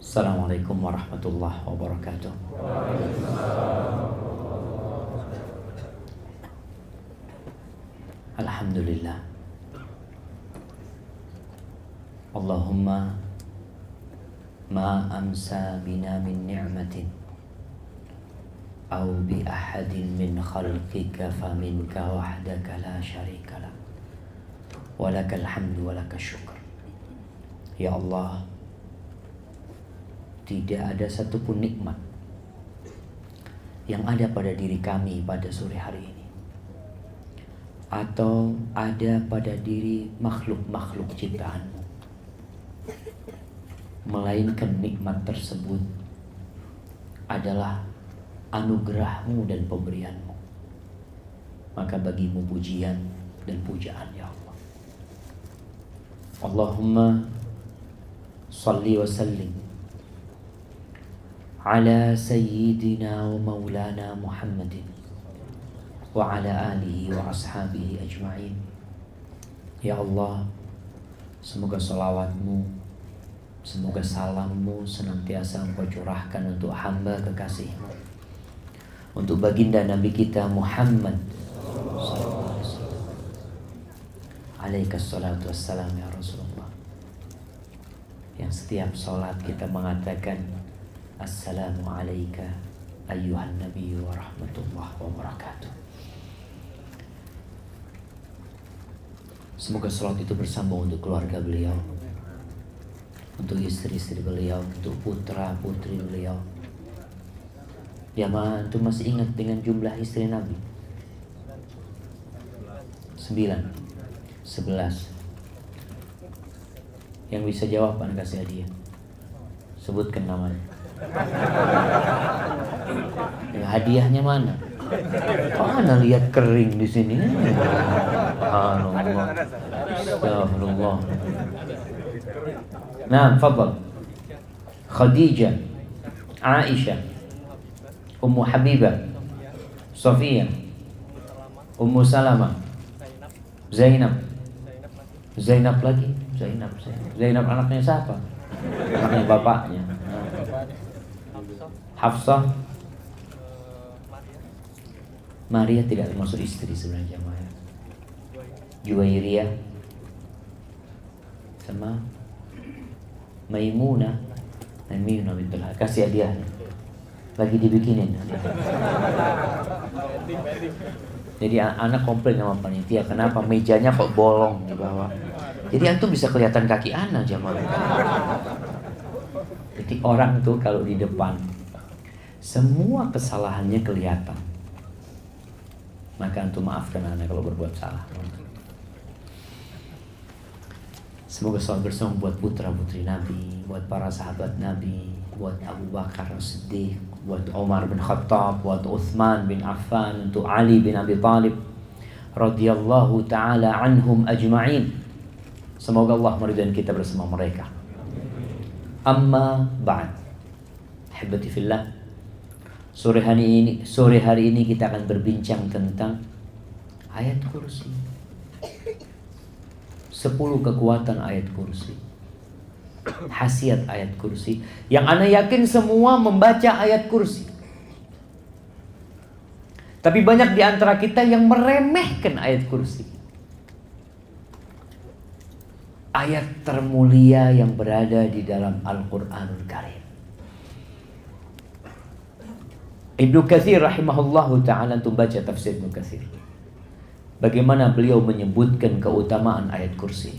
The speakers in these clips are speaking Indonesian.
Assalamualaikum warahmatullahi wabarakatuh. Alhamdulillah. Allahumma ma amsa bina min ni'matin aw bi ahadin min khalqika faminka wahdaka la syarika lak walakal hamdu walakal syukur. Ya Allah, tidak ada satupun nikmat yang ada pada diri kami pada sore hari ini atau ada pada diri makhluk-makhluk ciptaan-Mu, melainkan nikmat tersebut adalah anugerah-Mu dan pemberian-Mu. Maka bagi-Mu pujian dan pujaan, ya Allah. Allahumma salli wa sallim ala sayyidina wa maulana Muhammadin wa ala alihi wa ashabihi ajma'in. Ya Allah, semoga salawat-Mu, semoga salam-Mu senantiasa Engkau curahkan untuk hamba kekasih-Mu, untuk baginda Nabi kita Muhammad alaihi salatu wassalam, ya Rasulullah, yang setiap salat kita mengatakan assalamu alayka ayyuhan nabiyyu wa rahmatullahi wa barakatuh. Semoga salat itu bersambung untuk keluarga beliau, untuk istri-istri beliau, untuk putra-putri beliau. Ya ma, antum masih ingat dengan jumlah istri Nabi? 9, 11. Yang bisa jawab anak kasih hadiah. Sebutkan namanya. Ya, hadiahnya mana? Oh, Anda lihat kering di sini. Subhanallah. Astagfirullah. Nah, fadhal. Khadijah, Aisyah, Ummu Habibah, Sofia, Ummu Salamah, Zainab. Zainab lagi, Zainab anaknya siapa? Anaknya bapaknya. Hafsah, Maria tidak termasuk istri sebenarnya, Maria. Juwairiyah sama Maimunah betul. Kasih hadiahnya. Lagi dibikinin. Jadi anak komplain sama panitia, kenapa mejanya kok bolong di bawah. Jadi antum bisa kelihatan kaki anak jamaah. Jadi orang tuh kalau di depan semua kesalahannya kelihatan, maka antum maafkan anak kalau berbuat salah. Semoga selalu bersama buat putra-putri Nabi, buat para sahabat Nabi, buat Abu Bakar As-Siddiq, buat Umar bin Khattab, buat Uthman bin Affan, untuk Ali bin Abi Thalib radhiyallahu ta'ala anhum ajma'in. Semoga Allah meridai kita bersama mereka. Amma ba'd. Ahibati fillah. Sore hari ini kita akan berbincang tentang ayat kursi. 10 kekuatan ayat kursi, khasiat ayat kursi, yang ana yakin semua membaca ayat kursi. Tapi banyak di antara kita yang meremehkan ayat kursi. Ayat termulia yang berada di dalam Al-Quranul Karim. Ibnu Katsir rahimahullahu ta'ala, untuk baca tafsir Ibnu Katsir, bagaimana beliau menyebutkan keutamaan ayat kursi.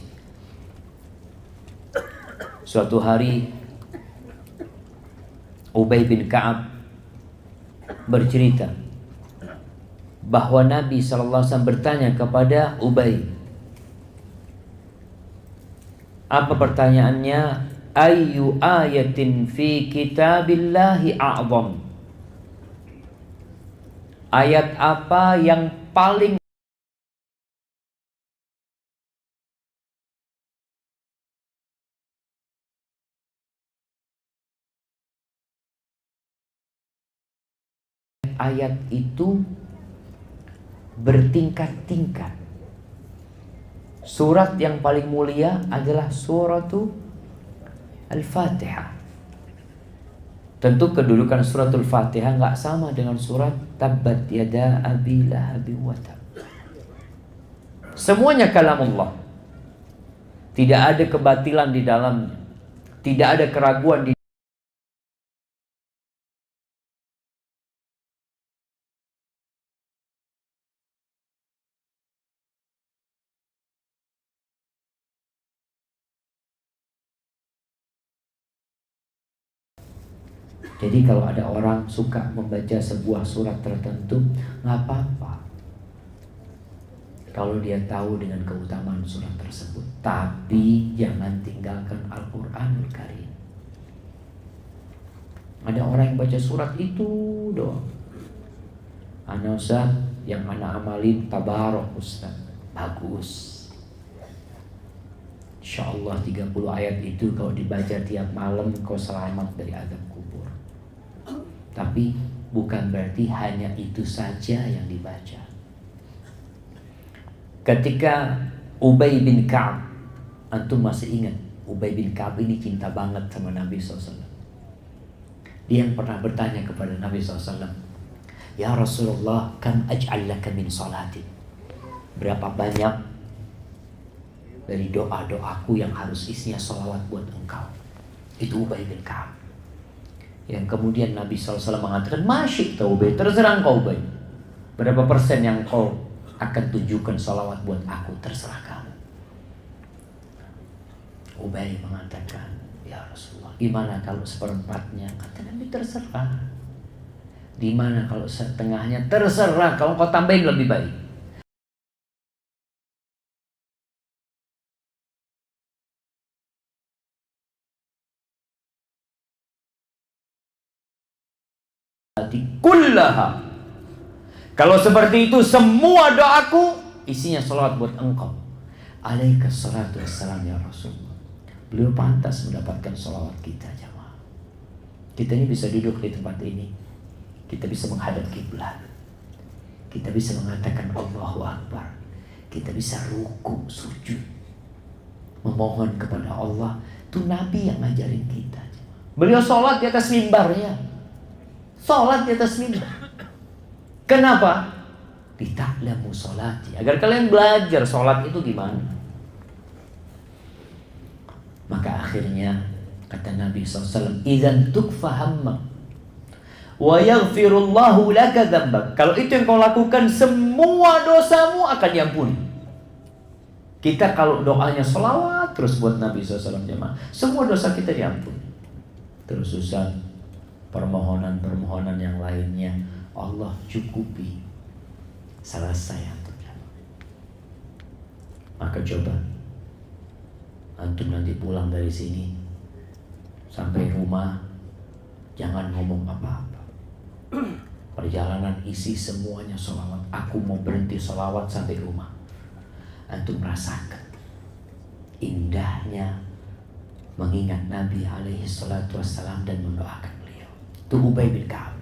Suatu hari Ubay bin Ka'ab bercerita bahwa Nabi SAW bertanya kepada Ubay. Apa pertanyaannya? Ayyu ayatin fi kitabillahi a'zam. Ayat apa yang paling ayat itu bertingkat-tingkat. Surat yang paling mulia adalah suratu Al-Fatihah. Tentu kedudukan suratul Fatihah nggak sama dengan surat Tabbat yada abi lahabi wa tab. Semuanya kalamullah. Tidak ada kebatilan di dalamnya. Tidak ada keraguan di. Jadi kalau ada orang suka membaca sebuah surat tertentu, nggak apa-apa kalau dia tahu dengan keutamaan surat tersebut. Tapi jangan tinggalkan Al-Quranul Karim. Ada orang yang baca surat itu doang. Ana Ustaz, yang ana amalin tabarok Ustaz. Bagus. InsyaAllah 30 ayat itu kalau dibaca tiap malam kau selamat dari azab kubur. Tapi bukan berarti hanya itu saja yang dibaca. Ketika Ubay bin Ka'ab, antum masih ingat Ubay bin Ka'ab ini cinta banget sama Nabi SAW. Dia yang pernah bertanya kepada Nabi SAW, "Ya Rasulullah, kam aj'al laka min salati?" Berapa banyak dari doa-doaku yang harus isinya salawat buat engkau? Itu Ubay bin Ka'ab. Yang kemudian Nabi SAW mengatakan, "Masyik tau Ubay, terserah engkau Ubay. Berapa persen yang kau akan tunjukkan salawat buat aku, terserah kamu." Ubay mengatakan, "Ya Rasulullah, gimana kalau seperempatnya?" Kata Nabi, "Terserah." "Di mana kalau setengahnya?" "Terserah, kalau kau tambahin lebih baik." Kullaha. Kalau seperti itu semua doaku isinya salawat buat engkau. Alaika salatu wassalam ya Rasulullah. Beliau pantas mendapatkan salawat kita jemaah. Kita ini bisa duduk di tempat ini. Kita bisa menghadap kiblat. Kita bisa mengatakan Allahu Akbar. Kita bisa ruku, sujud, memohon kepada Allah. Itu Nabi yang ngajarin kita. Beliau sholat di atas mimbarnya. Sholat di atas mimbar. Kenapa? Lita'lamu sholati, agar kalian belajar sholat itu gimana. Maka akhirnya kata Nabi SAW, "Idzan tukfa hammak wa yaghfirullahu laka dzambak." Kalau itu yang kau lakukan, semua dosamu akan diampuni. Kita kalau doanya sholawat terus buat Nabi SAW jemaah, semua dosa kita diampuni. Terus Ustaz, permohonan-permohonan yang lainnya Allah cukupi, selesai antum. Maka coba antum nanti pulang dari sini sampai rumah jangan ngomong apa-apa. Perjalanan isi semuanya sholawat. Aku mau berhenti sholawat sampai rumah. Antum rasakan indahnya mengingat Nabi alaihi salatu wassalam dan mendoakan beliau. Itu Ubay bin Ka'ab.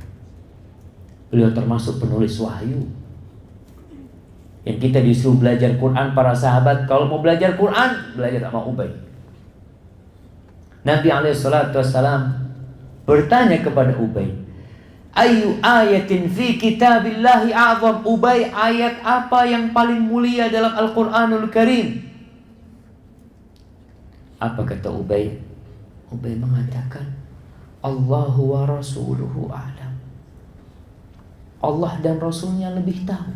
Beliau termasuk penulis wahyu. Yang kita disuruh belajar Quran, para sahabat kalau mau belajar Quran, belajar sama Ubay. Nabi alaihi salatu wassalam bertanya kepada Ubay, "Ayu ayatin fi kitabillahi a'zam?" Ubay, ayat apa yang paling mulia dalam Al-Quranul Karim? Apa kata Ubay? Ubay mengatakan, "Allahu wa rasuluhu a'lam." Allah dan Rasulnya lebih tahu.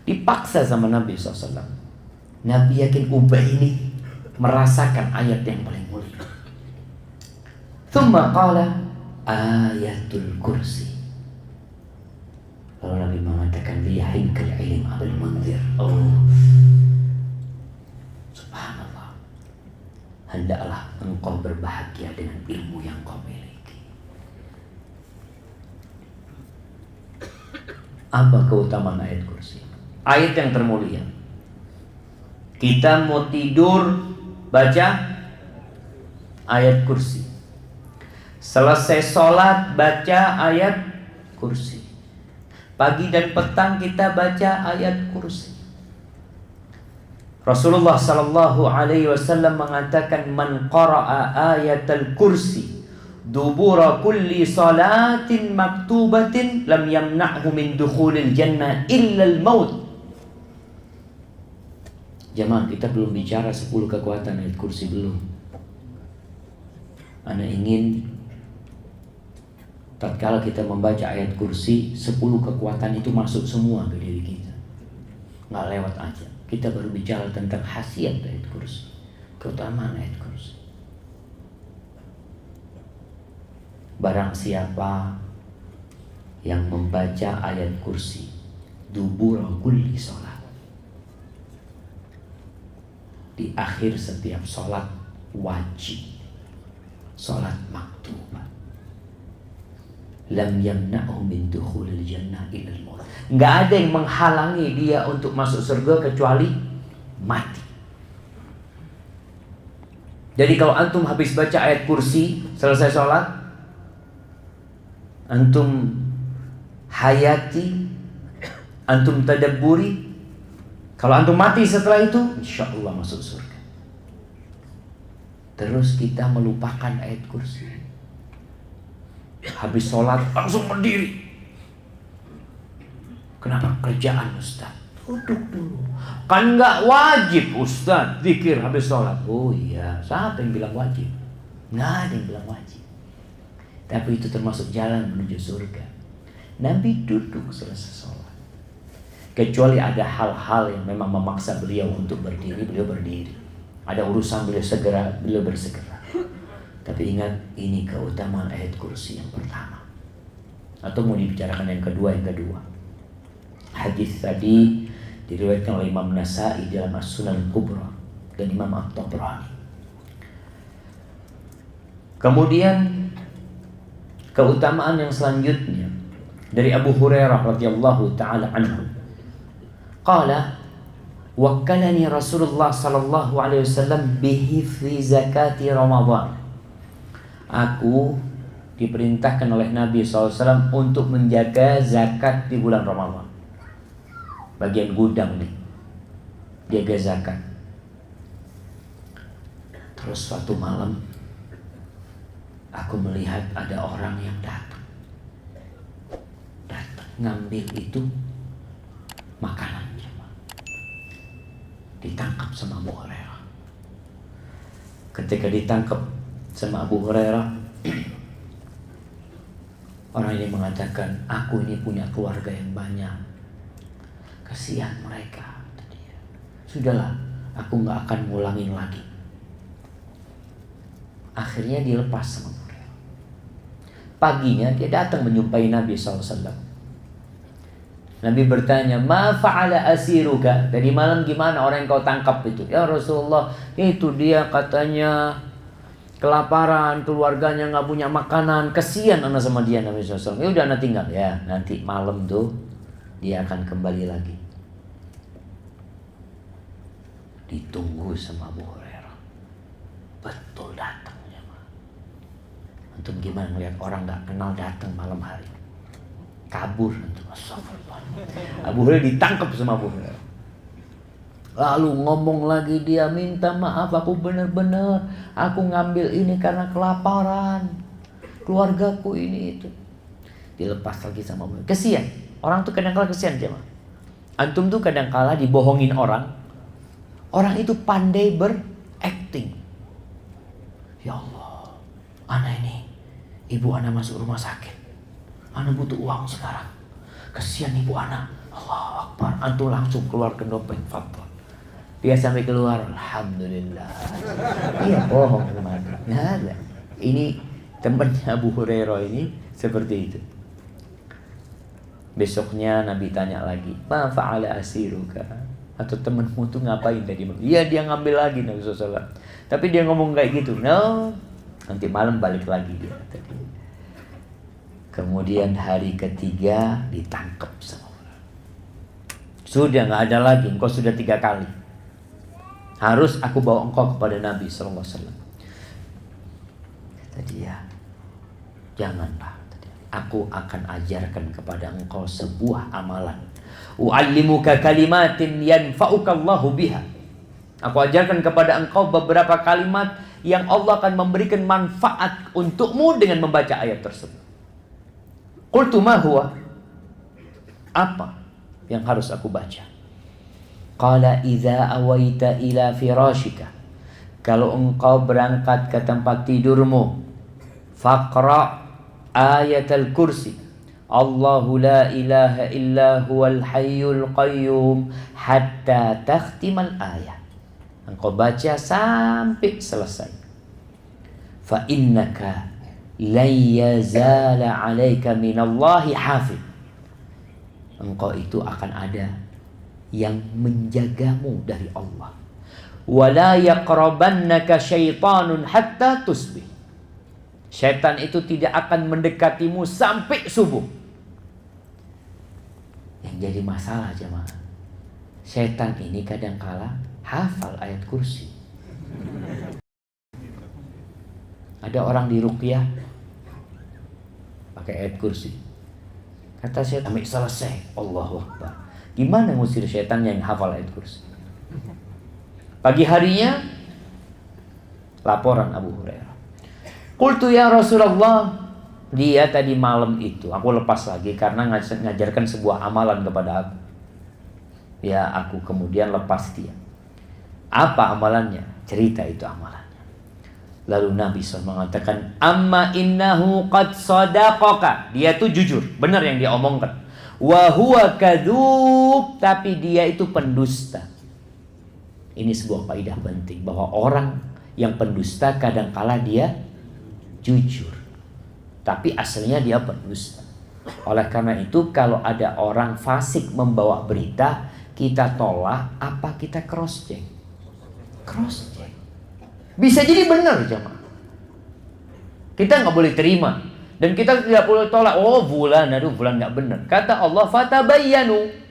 Dipaksa sama Nabi SAW. Nabi yakin Ubay ini merasakan ayat yang paling mulia. Thumma qala ayatul kursi. Lalu Nabi mengatakan, "Liyahinkal ilm abul munzir." Oh, subhanallah. Hendaklah engkau berbahagia dengan ilmu yang kau miliki. Apa keutamaan ayat kursi? Ayat yang termulia. Kita mau tidur baca ayat kursi. Selesai sholat baca ayat kursi. Pagi dan petang kita baca ayat kursi. Rasulullah sallallahu alaihi wasallam mengatakan, "Man qara'a ayatal kursi dubura kulli salatin maktubatin lam yamna'hu min dukhulil jannah illa al-maut. Jamaah, kita belum bicara 10 kekuatan ayat kursi, belum. Ana ingin tatkala kita membaca ayat kursi, 10 kekuatan itu masuk semua ke diri kita, nggak lewat aja. Kita baru bicara tentang khasiat ayat kursi, keutamaan ayat kursi. Barang siapa yang membaca ayat kursi dubura kulli sholat, di akhir setiap sholat wajib, sholat maktubah, lam yamna'hu min dukhulil jannah ilal maut. Nggak ada yang menghalangi dia untuk masuk surga kecuali mati. Jadi kalau antum habis baca ayat kursi, selesai sholat, antum hayati, antum tadabburi, kalau antum mati setelah itu, insya Allah masuk surga. Terus kita melupakan ayat kursi. Habis sholat langsung berdiri. Kenapa? Kerjaan Ustaz. Duduk dulu. Kan nggak wajib Ustaz zikir habis sholat. Oh iya, siapa yang bilang wajib? Nggak ada yang bilang wajib. Tapi itu termasuk jalan menuju surga. Nabi duduk selesai sholat. Kecuali ada hal-hal yang memang memaksa beliau untuk berdiri, beliau berdiri. Ada urusan beliau bersegera. Tapi ingat, ini keutamaan ayat kursi yang pertama. Atau mau dibicarakan yang kedua, Hadis tadi diriwayatkan oleh Imam Nasa'i dalam As-Sunan Kubra dan Imam At-Tabrani. Kemudian keutamaan yang selanjutnya dari Abu Hurairah radhiyallahu taala anhu. Qala wakkalani Rasulullah sallallahu alaihi wasallam bihifzi zakati Ramadan. Aku diperintahkan oleh Nabi SAW untuk menjaga zakat di bulan Ramadan. Bagian gudang nih, jaga zakat. Terus suatu malam aku melihat ada orang yang datang ngambil itu makanannya. Ditangkap sama Abu Hurairah. Ketika ditangkap sama Abu Hurairah, orang ini mengatakan, aku ini punya keluarga yang banyak, kasihan mereka. Sudahlah, aku gak akan ngulangin lagi. Akhirnya dilepas sama Abu Hurairah. Paginya dia datang menjumpai Nabi SAW. Nabi bertanya, ma fa'ala asiruka? Tadi malam gimana orang yang kau tangkap itu? Ya Rasulullah, itu dia katanya kelaparan, keluarganya gak punya makanan, kesian anak sama dia. Nabi SAW, ya udah anak tinggal ya, nanti malam tuh dia akan kembali lagi. Ditunggu sama Abu Hurairah, betul datangnya. Antum gimana ngeliat orang gak kenal datang malam hari? Kabur antum. Astagfirullah. Abu Hurairah ditangkap sama Abu Hurairah. Lalu ngomong lagi dia, minta maaf, aku benar-benar aku ngambil ini karena kelaparan, keluargaku ini itu. Dilepas lagi sama Abu Hurairah. Kesian. Orang tuh kadang-kala kesian jemaah. Antum tuh kadang-kala dibohongin orang. Orang itu pandai berakting. Ya Allah, anak ini, ibu anak masuk rumah sakit. Anak butuh uang sekarang. Kesian ibu anak. Allah Akbar. Antum langsung keluar ke dompet. Fadhal. Dia sampai keluar, alhamdulillah. Iya, bohong teman. Nggak ada. Ini temannya Abu Hurairah ini seperti itu. Besoknya Nabi tanya lagi, ma fa'ala asiruka? Atau temanmu tuh ngapain tadi? Iya, dia ngambil lagi Nabi SAW. Tapi dia ngomong kayak gitu, no, nanti malam balik lagi dia. Kemudian hari ketiga ditangkap sama orang. Sudah nggak ada lagi, engkau sudah 3 kali. Harus aku bawa engkau kepada Nabi SAW. Kata dia, janganlah. Aku akan ajarkan kepada engkau sebuah amalan. U'allimuka kalimatin yanfa'uka Allahu biha. Aku ajarkan kepada engkau beberapa kalimat yang Allah akan memberikan manfaat untukmu dengan membaca ayat tersebut. Qultu ma huwa? Apa yang harus aku baca? Qala idza awaita ila firashika. Kalau engkau berangkat ke tempat tidurmu, faqra ayatul kursi. Allahu la ilaha illa huwal hayyul qayyum hatta takhtimal ayat. Engkau baca sampai selesai. Fa innaka la yazala 'alaika minallahi hafid. Engkau itu akan ada yang menjagamu dari Allah. Wala yaqrabannaka syaitanun hatta tusbih. Syaitan itu tidak akan mendekatimu sampai subuh. Yang jadi masalah jemaah, syaitan ini kadangkala hafal ayat kursi. Ada orang di ruqyah pakai ayat kursi. Kata syaitan, sampai selesai, Allahu Akbar. Gimana ngusir syaitan yang hafal ayat kursi? Pagi harinya, laporan Abu Hurairah. Qultu ya Rasulullah, dia tadi malam itu, aku lepas lagi karena ngajarkan sebuah amalan kepada aku. Ya, aku kemudian lepas dia. Apa amalannya? Cerita itu amalannya. Lalu Nabi SAW mengatakan, amma innahu qad sadaqaka. Dia itu jujur, benar yang dia omongkan. Wa huwa kadzub, tapi dia itu pendusta. Ini sebuah kaidah penting, bahwa orang yang pendusta kadangkala dia jujur, tapi aslinya dia pendusta. Oleh karena itu, kalau ada orang fasik membawa berita, kita tolak apa kita cross check? Cross check. Bisa jadi benar jemaah. Kita nggak boleh terima dan kita tidak boleh tolak. Oh bulan nggak benar. Kata Allah, fatabayyanu.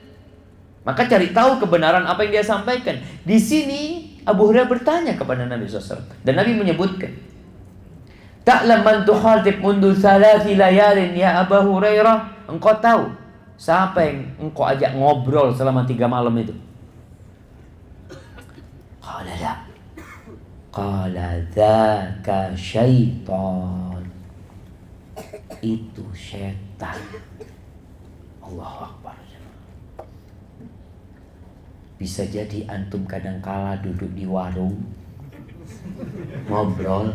Maka cari tahu kebenaran apa yang dia sampaikan. Di sini Abu Hurairah bertanya kepada Nabi SAW dan Nabi menyebutkan, ta'lam man tukhatib mundu thalathi layalin ya Abu Hurairah. Engkau tahu siapa yang engkau ajak ngobrol selama 3 malam itu? Qala la. Qala dzaka syaitan. Itu syaitan. Allahu Akbar. Bisa jadi antum kadangkala duduk di warung ngobrol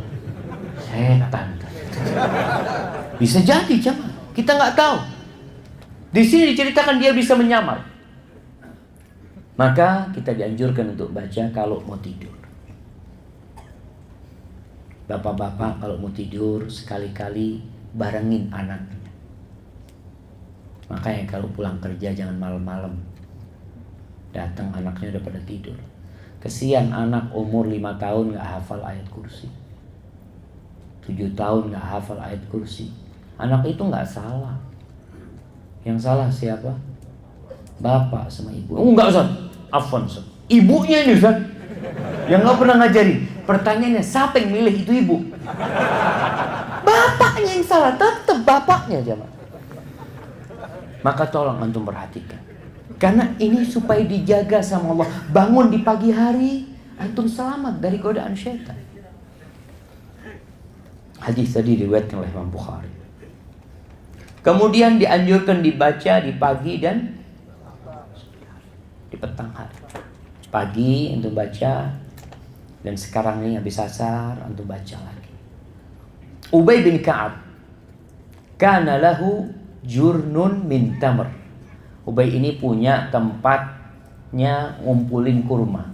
setan. Bisa jadi jemaah, kita nggak tahu. Di sini diceritakan dia bisa menyamar. Maka kita dianjurkan untuk baca kalau mau tidur. Bapak-bapak kalau mau tidur sekali-kali barengin anaknya. Makanya kalau pulang kerja jangan malam-malam. Datang anaknya udah pada tidur. Kesian anak umur 5 tahun gak hafal ayat kursi, 7 tahun gak hafal ayat kursi. Anak itu gak salah. Yang salah siapa? Bapak sama ibu. Enggak Ustaz, afwan Ustaz, ibunya ini Ustaz yang gak pernah ngajarin. Pertanyaannya, siapa yang milih itu ibu? Bapaknya yang salah, tetap bapaknya jemaah. Maka tolong antum perhatikan, karena ini supaya dijaga sama Allah. Bangun di pagi hari, antum selamat dari godaan syaitan. Hadis tadi diriwayatkan oleh Imam Bukhari. Kemudian dianjurkan dibaca di pagi dan di petang hari. Pagi antum baca, dan sekarang ini habis asar antum baca lagi. Ubay bin Ka'ab kana lahu jurnun min tamr. Ubay ini punya tempatnya ngumpulin kurma.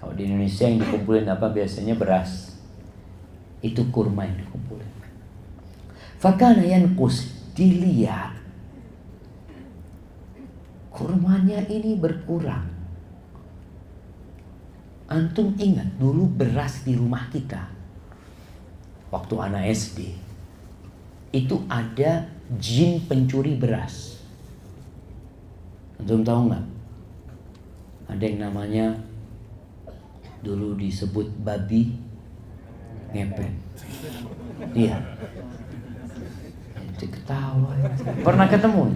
Kalau di Indonesia yang dikumpulin apa? Biasanya beras. Itu kurma yang dikumpulin. Fakana yanqus, dilihat kurmanya ini berkurang. Antum ingat dulu beras di rumah kita waktu anak SD itu ada jin pencuri beras. Antum tahu nggak? Ada yang namanya dulu disebut babi ngepet. Iya. Itu ketawa. Pernah ketemu?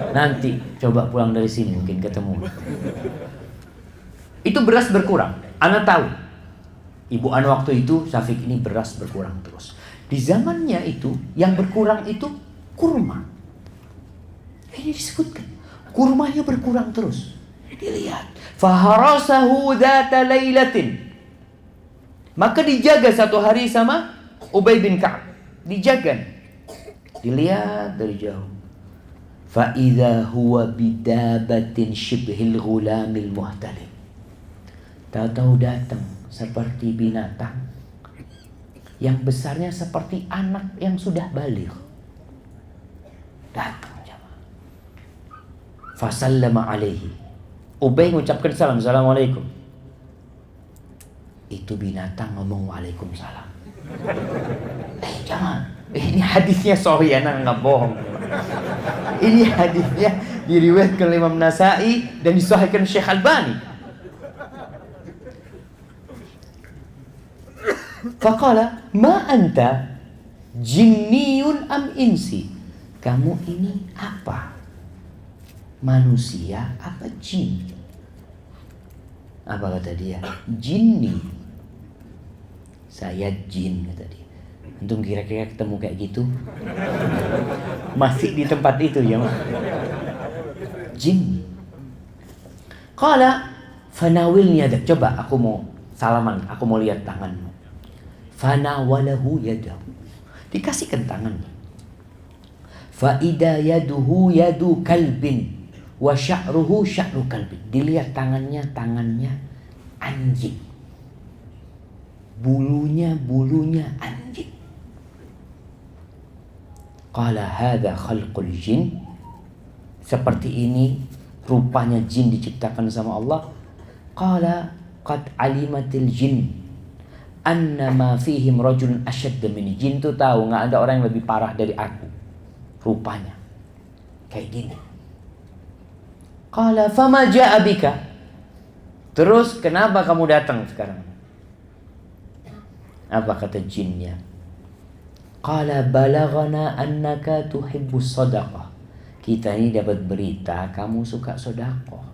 Nanti coba pulang dari sini mungkin ketemu. Itu beras berkurang. Ana tahu. Ibu Ana waktu itu, Syafiq, ini beras berkurang terus. Di zamannya itu, yang berkurang itu kurma. Ini disebutkan. Kurmanya berkurang terus. Dilihat. Faharasahu dhata laylatin. Maka dijaga satu hari sama Ubay bin Ka'ab. Dijaga. Dilihat dari jauh. Fa'idha huwa bidabatin shibhil ghulamil muhtalim. Tahu-tahu datang seperti binatang yang besarnya seperti anak yang sudah baligh. Datang jemaah. Fasallama alaihi. Ubay mengucapkan salam. Assalamualaikum. Itu binatang ngomong waalaikumsalam. Jangan. Ini hadisnya sahih, anak nggak bohong. Ini hadisnya diriwayatkan oleh Imam Nasai dan disahihkan Syekh Albani. Faqala ma anta jinniyun am insi. Kamu ini apa? Manusia apa jin? Apa kata dia? Jinni. Saya jin, kata dia. Untung kira-kira ketemu kayak gitu. Masih di tempat itu ya. Jin. Qala fanawilni yadak. Coba aku mau salaman, aku mau lihat tanganmu. Fanawalahu yadahu. Dikasihkan tangannya. Fa idza yaduhu yadu kalbin wa sya'ruhu sya'ru kalbin. Dilihat tangannya anjing. Bulunya anjing. Qala hadza khalqul jin. Seperti ini rupanya jin diciptakan sama Allah. Qala qad alimatil jin annama fihim rajulun ashadd min. Jin tuh tahu enggak ada orang yang lebih parah dari aku. Rupanya kayak gini. Qala fama jaa bika. Terus kenapa kamu datang sekarang? Apa kata jinnya? Qala balaghana annaka tuhibbus sadaqah. Kita ini dapat berita kamu suka sedekah.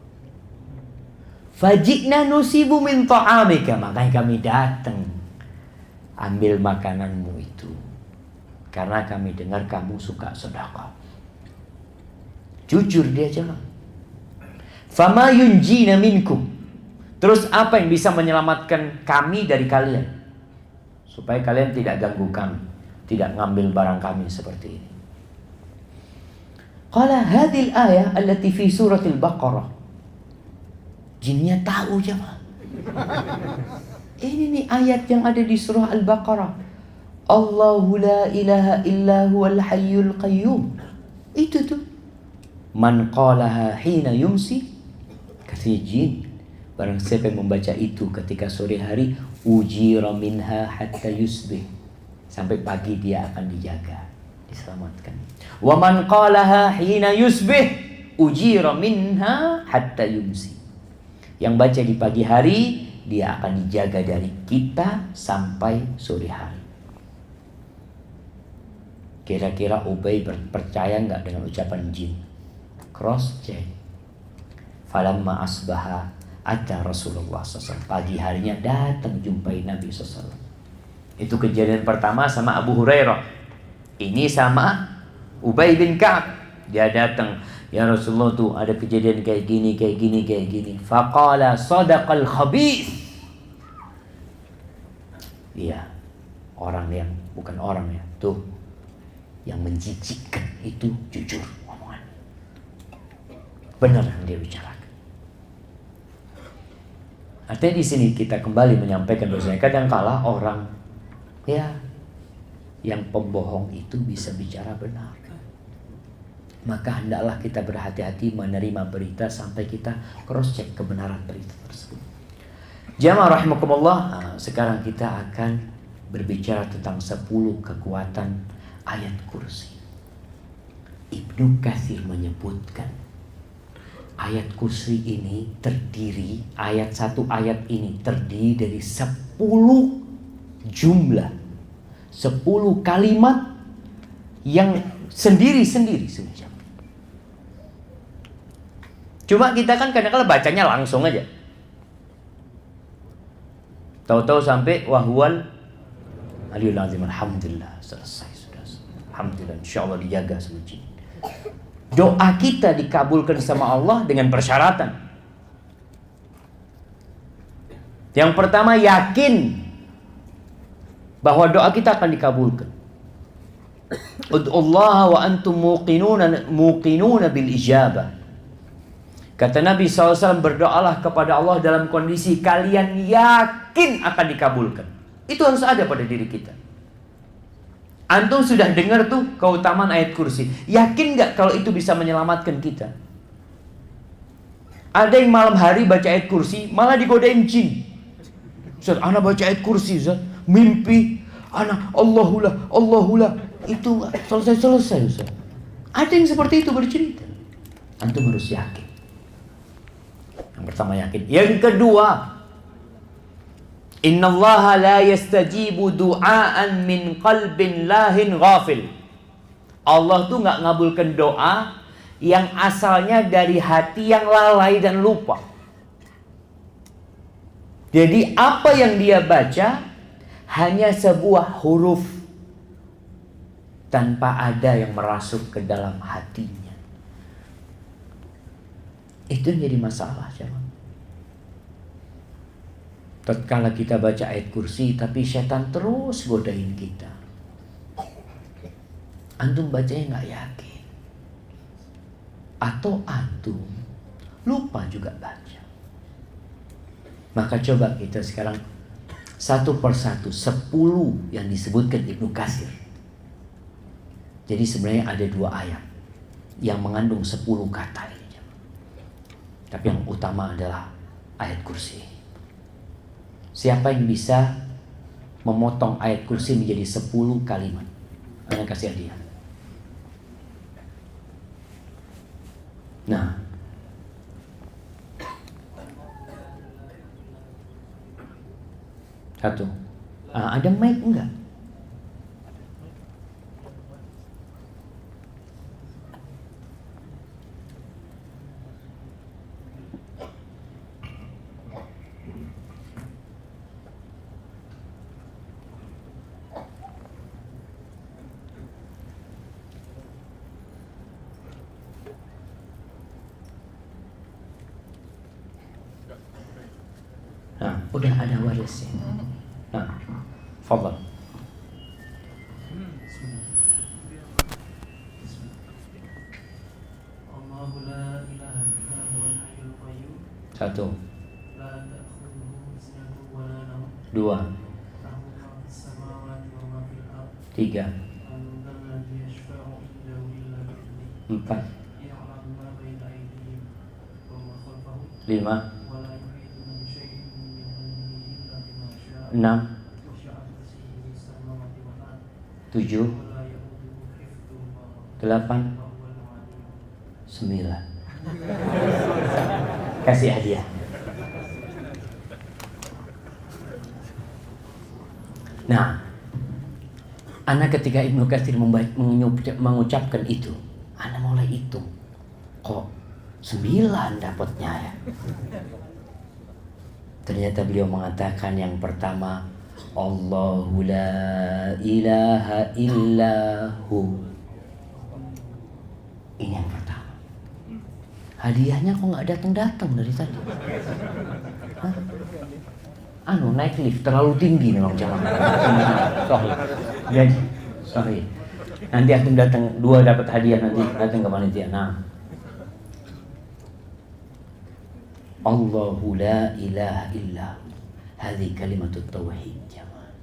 Fajina nusibu min ta'amika. Makanya kami datang ambil makananmu itu. Karena kami dengar kamu suka sedekah. Jujur dia jangan. Fama yunjina minkum. Terus apa yang bisa menyelamatkan kami dari kalian? Supaya kalian tidak ganggu kami, tidak ngambil barang kami seperti ini. Qala hadhil ayah allati fi suratil Baqarah. Jinnya tahu jemaah. Ini nih ayat yang ada di surah Al-Baqarah. Allahu la ilaha illa huwal hayyul qayyum. Itu tuh. Man qalaha hina yumsi. Kata jin, barang siapa yang membaca itu ketika sore hari, ujira minha hatta yusbih. Sampai pagi dia akan dijaga, diselamatkan. Wa man qalaha hina yusbih ujira minha hatta yumsi. Yang baca di pagi hari, dia akan dijaga dari kita sampai sore hari. Kira-kira Ubay percaya nggak dengan ucapan jin? Cross check. Falamma asbaha ata Rasulullah SAW. Pagi harinya datang jumpai Nabi SAW. Itu kejadian pertama sama Abu Hurairah. Ini sama Ubay bin Ka'ab. Dia datang, ya Rasulullah tuh ada kejadian kayak gini. Faqala sadaqal khabith. Iya, orang yang bukan orang ya, tuh yang menjijikkan itu jujur omongan. Benar yang dia bicarakan. Artinya di sini kita kembali menyampaikan bahwasanya kadangkala orang ya yang pembohong itu bisa bicara benar. Maka hendaklah kita berhati-hati menerima berita sampai kita cross check kebenaran berita tersebut. Jamaah rahimakumullah, sekarang kita akan berbicara tentang 10 kekuatan ayat kursi. Ibnu Katsir menyebutkan ayat kursi ini terdiri, satu ayat ini terdiri dari 10 jumlah, 10 kalimat yang sendiri-sendiri saja. Cuma kita kan kadang-kadang bacanya langsung aja. Tahu-tahu sampai wahwal aliyul azim. Alhamdulillah, selesai sudah. Alhamdulillah, insyaallah dijaga sama jin. Doa kita dikabulkan sama Allah dengan persyaratan. Yang pertama, yakin bahwa doa kita akan dikabulkan. Ud'ullaha wa antum muqinuna bil ijabah. Kata Nabi SAW, berdoalah kepada Allah dalam kondisi kalian yakin akan dikabulkan. Itu harus ada pada diri kita. Antum sudah dengar tuh keutamaan ayat kursi. Yakin gak kalau itu bisa menyelamatkan kita? Ada yang malam hari baca ayat kursi malah digodain jin. Ustaz, ana baca ayat kursi, Ustaz, mimpi ana Allahulah. Itu selesai Ustaz. Ada yang seperti itu bercerita. Antum harus yakin. Yang pertama yakin. Yang kedua, innallaha la yastajibu du'aan min qalbin lahin ghafil. Allah tuh gak ngabulkan doa yang asalnya dari hati yang lalai dan lupa. Jadi apa yang dia baca hanya sebuah huruf tanpa ada yang merasuk ke dalam hatinya. Itu yang jadi masalah, jemaah. Tatkala kita baca ayat kursi tapi setan terus godain kita. Antum bacanya gak yakin. Atau antum lupa juga baca. Maka coba kita sekarang satu persatu 10 yang disebutkan Ibnu Katsir. Jadi sebenarnya ada 2 ayat yang mengandung 10 kata ini. Tapi yang utama adalah ayat kursi. Siapa yang bisa memotong ayat kursi menjadi 10 kalimat? Anda kasih hadiah. Nah, satu. Ada mic enggak? Udah ada warisnya. Nah, fadhal. Allahu la ilaha illa huwal hayyul qayyum. 1. La ta'khudhuhu sinatun wa la nawm. 2. Lahu ma fis samawati wa ma fil ardh. 3. Man dhal ladzi yashfa'u indahu illa bi'idhnihi. 4. Ya'lamu ma baina aydihim wa ma khalfahum. 5. Wa la yuhituna bi shay'in min 'ilmihi illa bima sha'a. 6. Wasi'a kursiyuhu as-samawati wal ardh. 7. Wa la ya'uduhu hifdhuhuma. 8. Wa huwal 'aliyyul 9. Kasih hadiah. Nah, anak ketika Ibnu Katsir mengucapkan itu, anak mulai hitung. Kok 9 dapatnya ya? Ternyata beliau mengatakan yang pertama, Allahu la ilaha illahu. Ini yang pertama. Hadiahnya kok gak datang-datang dari tadi? Hah? Naik lift terlalu tinggi memang jalan. Sorry. Nanti aku datang 2 dapat hadiah, nanti datang ke panitia. Nah, Allahu la ilaha illa. Hadhi kalimatut tauhid, jamaah.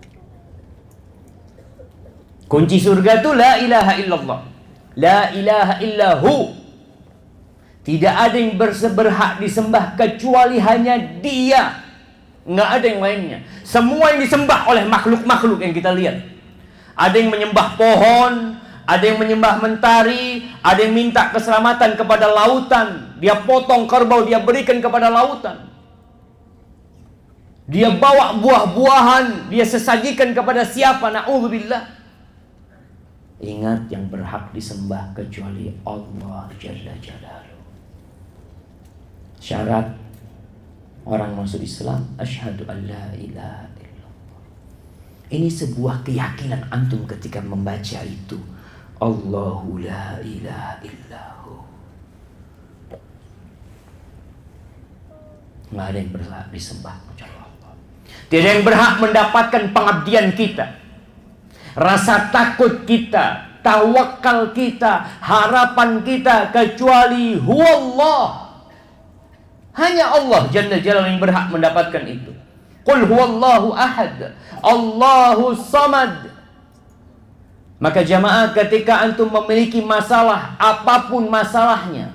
Kunci surga itu la ilaha illallah. La ilaha illahu. Tidak ada yang berhak disembah kecuali hanya Dia. Nggak ada yang lainnya. Semua yang disembah oleh makhluk-makhluk yang kita lihat. Ada yang menyembah pohon, ada yang menyembah mentari, ada yang minta keselamatan kepada lautan. Dia potong kerbau, dia berikan kepada lautan. Dia bawa buah-buahan, dia sesajikan kepada siapa? Na'udzubillah. Ingat, yang berhak disembah kecuali Allah Jalla Jalaluhu. Syarat Orang masuk Islam, asyhadu an la ilaha illallah. Ini sebuah keyakinan antum ketika membaca itu. Allahu la ilaha illahu. Nggak ada yang berhak disembah kecuali Allah. Tidak yang berhak mendapatkan pengabdian kita, rasa takut kita, tawakal kita, harapan kita kecuali huwallah. Hanya Allah Jalla Jalaluhu yang berhak mendapatkan itu. Qul huwallahu ahad, Allahu samad. Maka jamaah, ketika antum memiliki masalah, apapun masalahnya,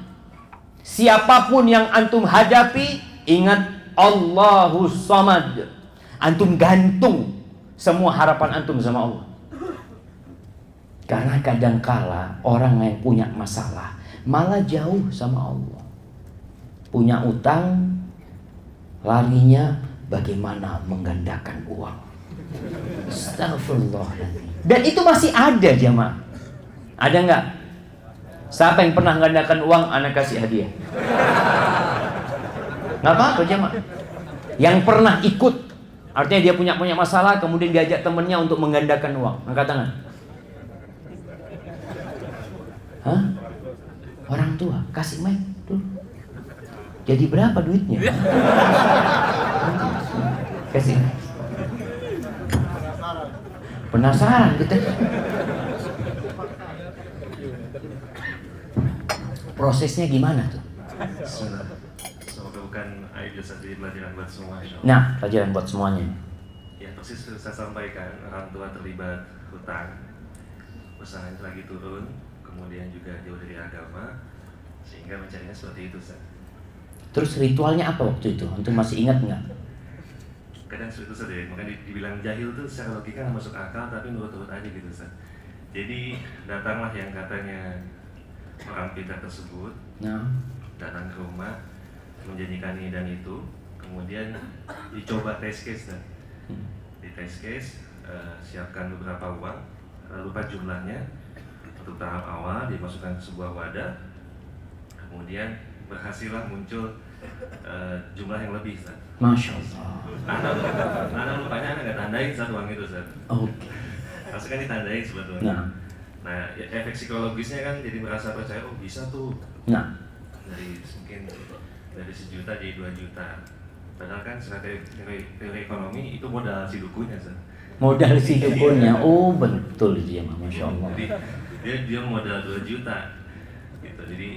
siapapun yang antum hadapi, ingat Allahu samad. Antum gantung semua harapan antum sama Allah. Karena kadangkala orang yang punya masalah malah jauh sama Allah. Punya utang, larinya bagaimana menggandakan uang. Astagfirullahaladzim. Dan itu masih ada jamaah. Ada nggak? Siapa yang pernah menggandakan uang, anak kasih hadiah. Nggak apa-apa jamaah. Yang pernah ikut, artinya dia punya masalah, kemudian diajak temennya untuk menggandakan uang. Angkat tangan. Hah? Orang tua, kasih mic dulu. Jadi berapa duitnya? Kasih. Penasaran kita. Prosesnya gimana tuh? Semoga bukan aib dosa jadi pelajaran buat semua. Nah, pelajaran buat semuanya. Ya, persis sudah saya sampaikan, orang tua terlibat hutang, usahanya lagi turun, kemudian juga jauh dari agama, sehingga mencarinya seperti itu, Ustaz. Terus ritualnya apa waktu itu? Antum masih ingat nggak? Kadang seperti itu, Ustaz, ya. Makanya dibilang jahil tuh secara logika nggak masuk akal, tapi nurut-nurut aja gitu, Ustaz. Jadi datanglah yang katanya orang pintar tersebut, Nah, datang ke rumah, menjanjikan ini dan itu, kemudian dicoba test case, Ustaz. Di test case, siapkan beberapa uang, lupa jumlahnya. Untuk tahap awal dimasukkan ke sebuah wadah, kemudian berhasillah muncul jumlah yang lebih, Ustaz. Masya Allah. Anak lupanya anak nggak tandain saat uang itu, Ustaz. Oke. Harusnya kan ditandain sebetulnya. Nah, efek psikologisnya kan jadi merasa percaya, oh bisa tuh. Nah, Mungkin dari 1 juta jadi 2 juta. Padahal kan secara teori ekonomi itu modal si dukunya, Ustaz. modal si dukunnya. Oh, betul dia, Masya Allah. Jadi dia modal 2 juta gitu. Jadi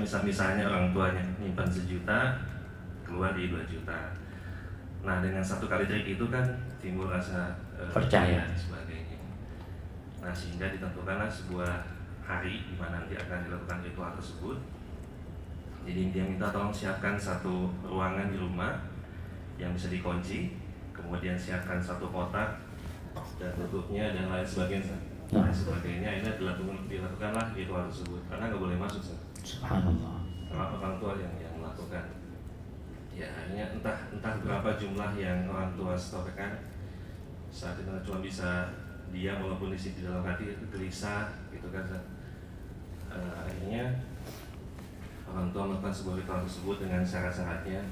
misalnya orang tuanya nyimpan 1 juta, keluar di 2 juta. Nah, dengan satu kali trik itu kan timbul rasa percaya dan sebagainya. Nah, sehingga ditentukanlah sebuah hari di mana nanti akan dilakukan ritual tersebut. Jadi dia minta tolong siapkan satu ruangan di rumah yang bisa dikunci, kemudian siapkan satu kotak dan tutupnya dan lain sebagainya. Lain sebagainya, ini dilakukanlah ritual tersebut karena nggak boleh masuk. Subhanallah. Orang tua yang melakukan. Ya, akhirnya entah berapa jumlah yang orang tua setorkan, saat itu cuma bisa dia walaupun di dalam hati itu gelisah gitu kan. Akhirnya orang tua melakukan sebuah ritual tersebut dengan syarat-syaratnya.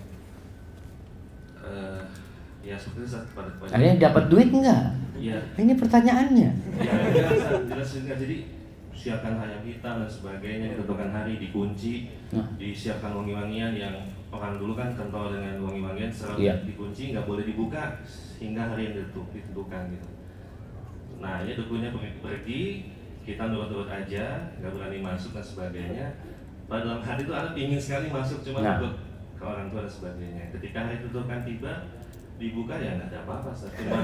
Ya seperti itu pada Kalian dapat duit nggak? Iya. Ini pertanyaannya. Ya, jelas enggak. Jadi siapkan hayam hitam dan sebagainya, ditentukan hari, dikunci, disiapkan wangi-wangian yang orang dulu kan kental dengan wangi-wangian, selalu dikunci, nggak boleh dibuka hingga hari yang ditentukan gitu. Nah, ini dukunya pergi, kita nurut-nurut aja, nggak berani masuk dan sebagainya. Pada dalam hati itu anak ingin sekali masuk, cuma takut ke orang tua dan sebagainya. Ketika hari ditentukan tiba, dibuka ya nggak ada apa-apa, cuma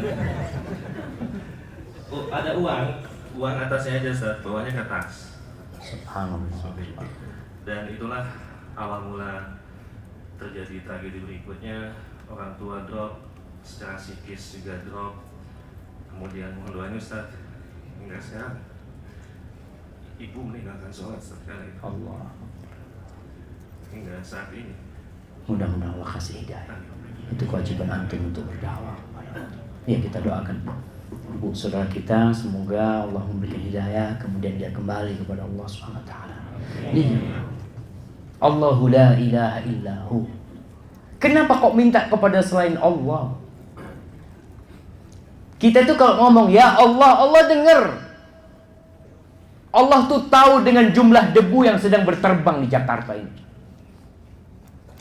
ada uang atasnya aja, Ustaz, bawahnya kertas. Subhanallah. Dan itulah awal mula terjadi tragedi berikutnya. Orang tua drop, secara psikis juga drop. Kemudian mohon doanya, Ustaz, hingga sekarang ibu meninggalkan sholat setelah itu. Allah. Hingga saat ini. Mudah-mudahan Allah kasih hidayah. Itu kewajiban antum untuk berdakwah. Ya, kita doakan ibu saudara kita, semoga Allah memberikan hidayah, kemudian dia kembali kepada Allah Subhanahu wa taala. Allahu la ilaha illahu. Kenapa kok minta kepada selain Allah? Kita tuh kalau ngomong ya Allah, Allah dengar. Allah tuh tahu dengan jumlah debu yang sedang berterbang di Jakarta ini.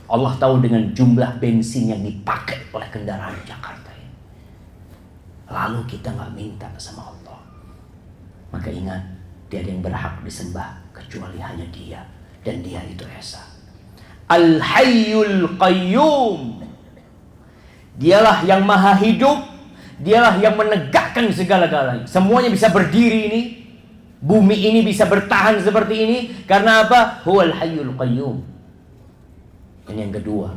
Allah tahu dengan jumlah bensin yang dipakai oleh kendaraan Jakarta ini. Lalu kita nggak minta sama Allah. Maka ingat, tiada yang berhak disembah kecuali hanya Dia, dan Dia itu Esa. Al-Hayyul Qayyum. Dialah yang maha hidup, Dialah yang menegakkan segala-galanya. Semuanya bisa berdiri ini, bumi ini bisa bertahan seperti ini karena apa? Huwal Hayyul Qayyum. Dan yang kedua,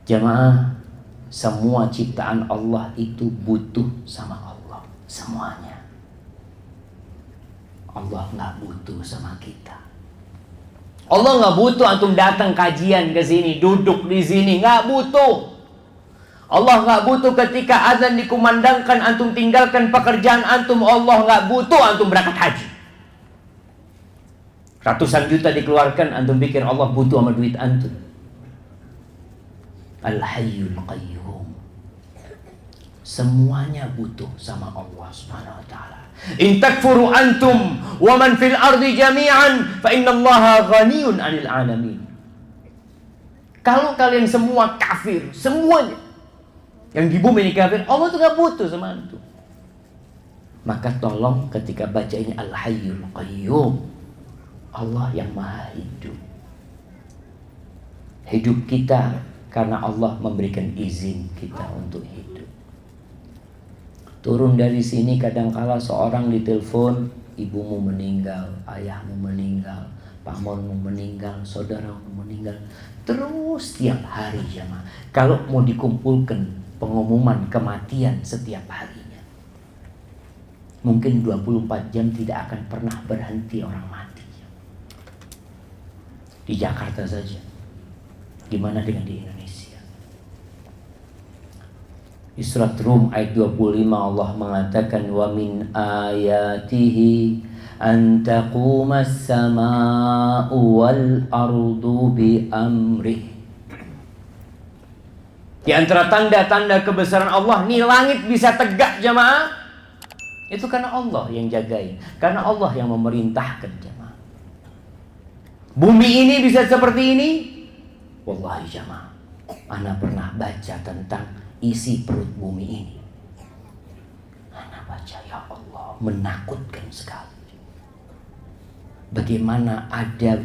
jamaah, semua ciptaan Allah itu butuh sama Allah, semuanya. Allah nggak butuh sama kita. Allah nggak butuh antum datang kajian ke sini, duduk di sini, nggak butuh. Allah nggak butuh ketika azan dikumandangkan antum tinggalkan pekerjaan antum. Allah nggak butuh antum berangkat haji. Ratusan juta dikeluarkan, antum pikir Allah butuh sama duit antum? Al-Hayyul Qayyum. Semuanya butuh sama Allah Subhanahu wa taala. In takfuru antum wa man fil ardi jami'an fa innallaha ghaniyun 'anil 'alamin. Kalau kalian semua kafir, semuanya yang di bumi ini kafir, Allah tuh gak butuh sama antum. Maka tolong ketika baca ini Al-Hayyul Qayyum, Allah yang maha hidup. Hidup kita karena Allah memberikan izin kita untuk hidup. Turun dari sini kadangkala seorang ditelepon, ibumu meninggal, ayahmu meninggal, pamanmu meninggal, saudaramu meninggal. Terus tiap hari jemaah. Kalau mau dikumpulkan pengumuman kematian setiap harinya, mungkin 24 jam tidak akan pernah berhenti orang mati. Di Jakarta saja. Gimana dengan di Indonesia? Di surat Rum ayat 25 Allah mengatakan wa min ayatihi an taqumas samaa'u wal ardu bi amrih. Di antara tanda-tanda kebesaran Allah, nih langit bisa tegak jemaah, itu karena Allah yang jagain, karena Allah yang memerintahkan jemaah. Bumi ini bisa seperti ini, wallahi jemaah, ana pernah baca tentang isi perut bumi ini. Ana baca, ya Allah, menakutkan sekali. Bagaimana ada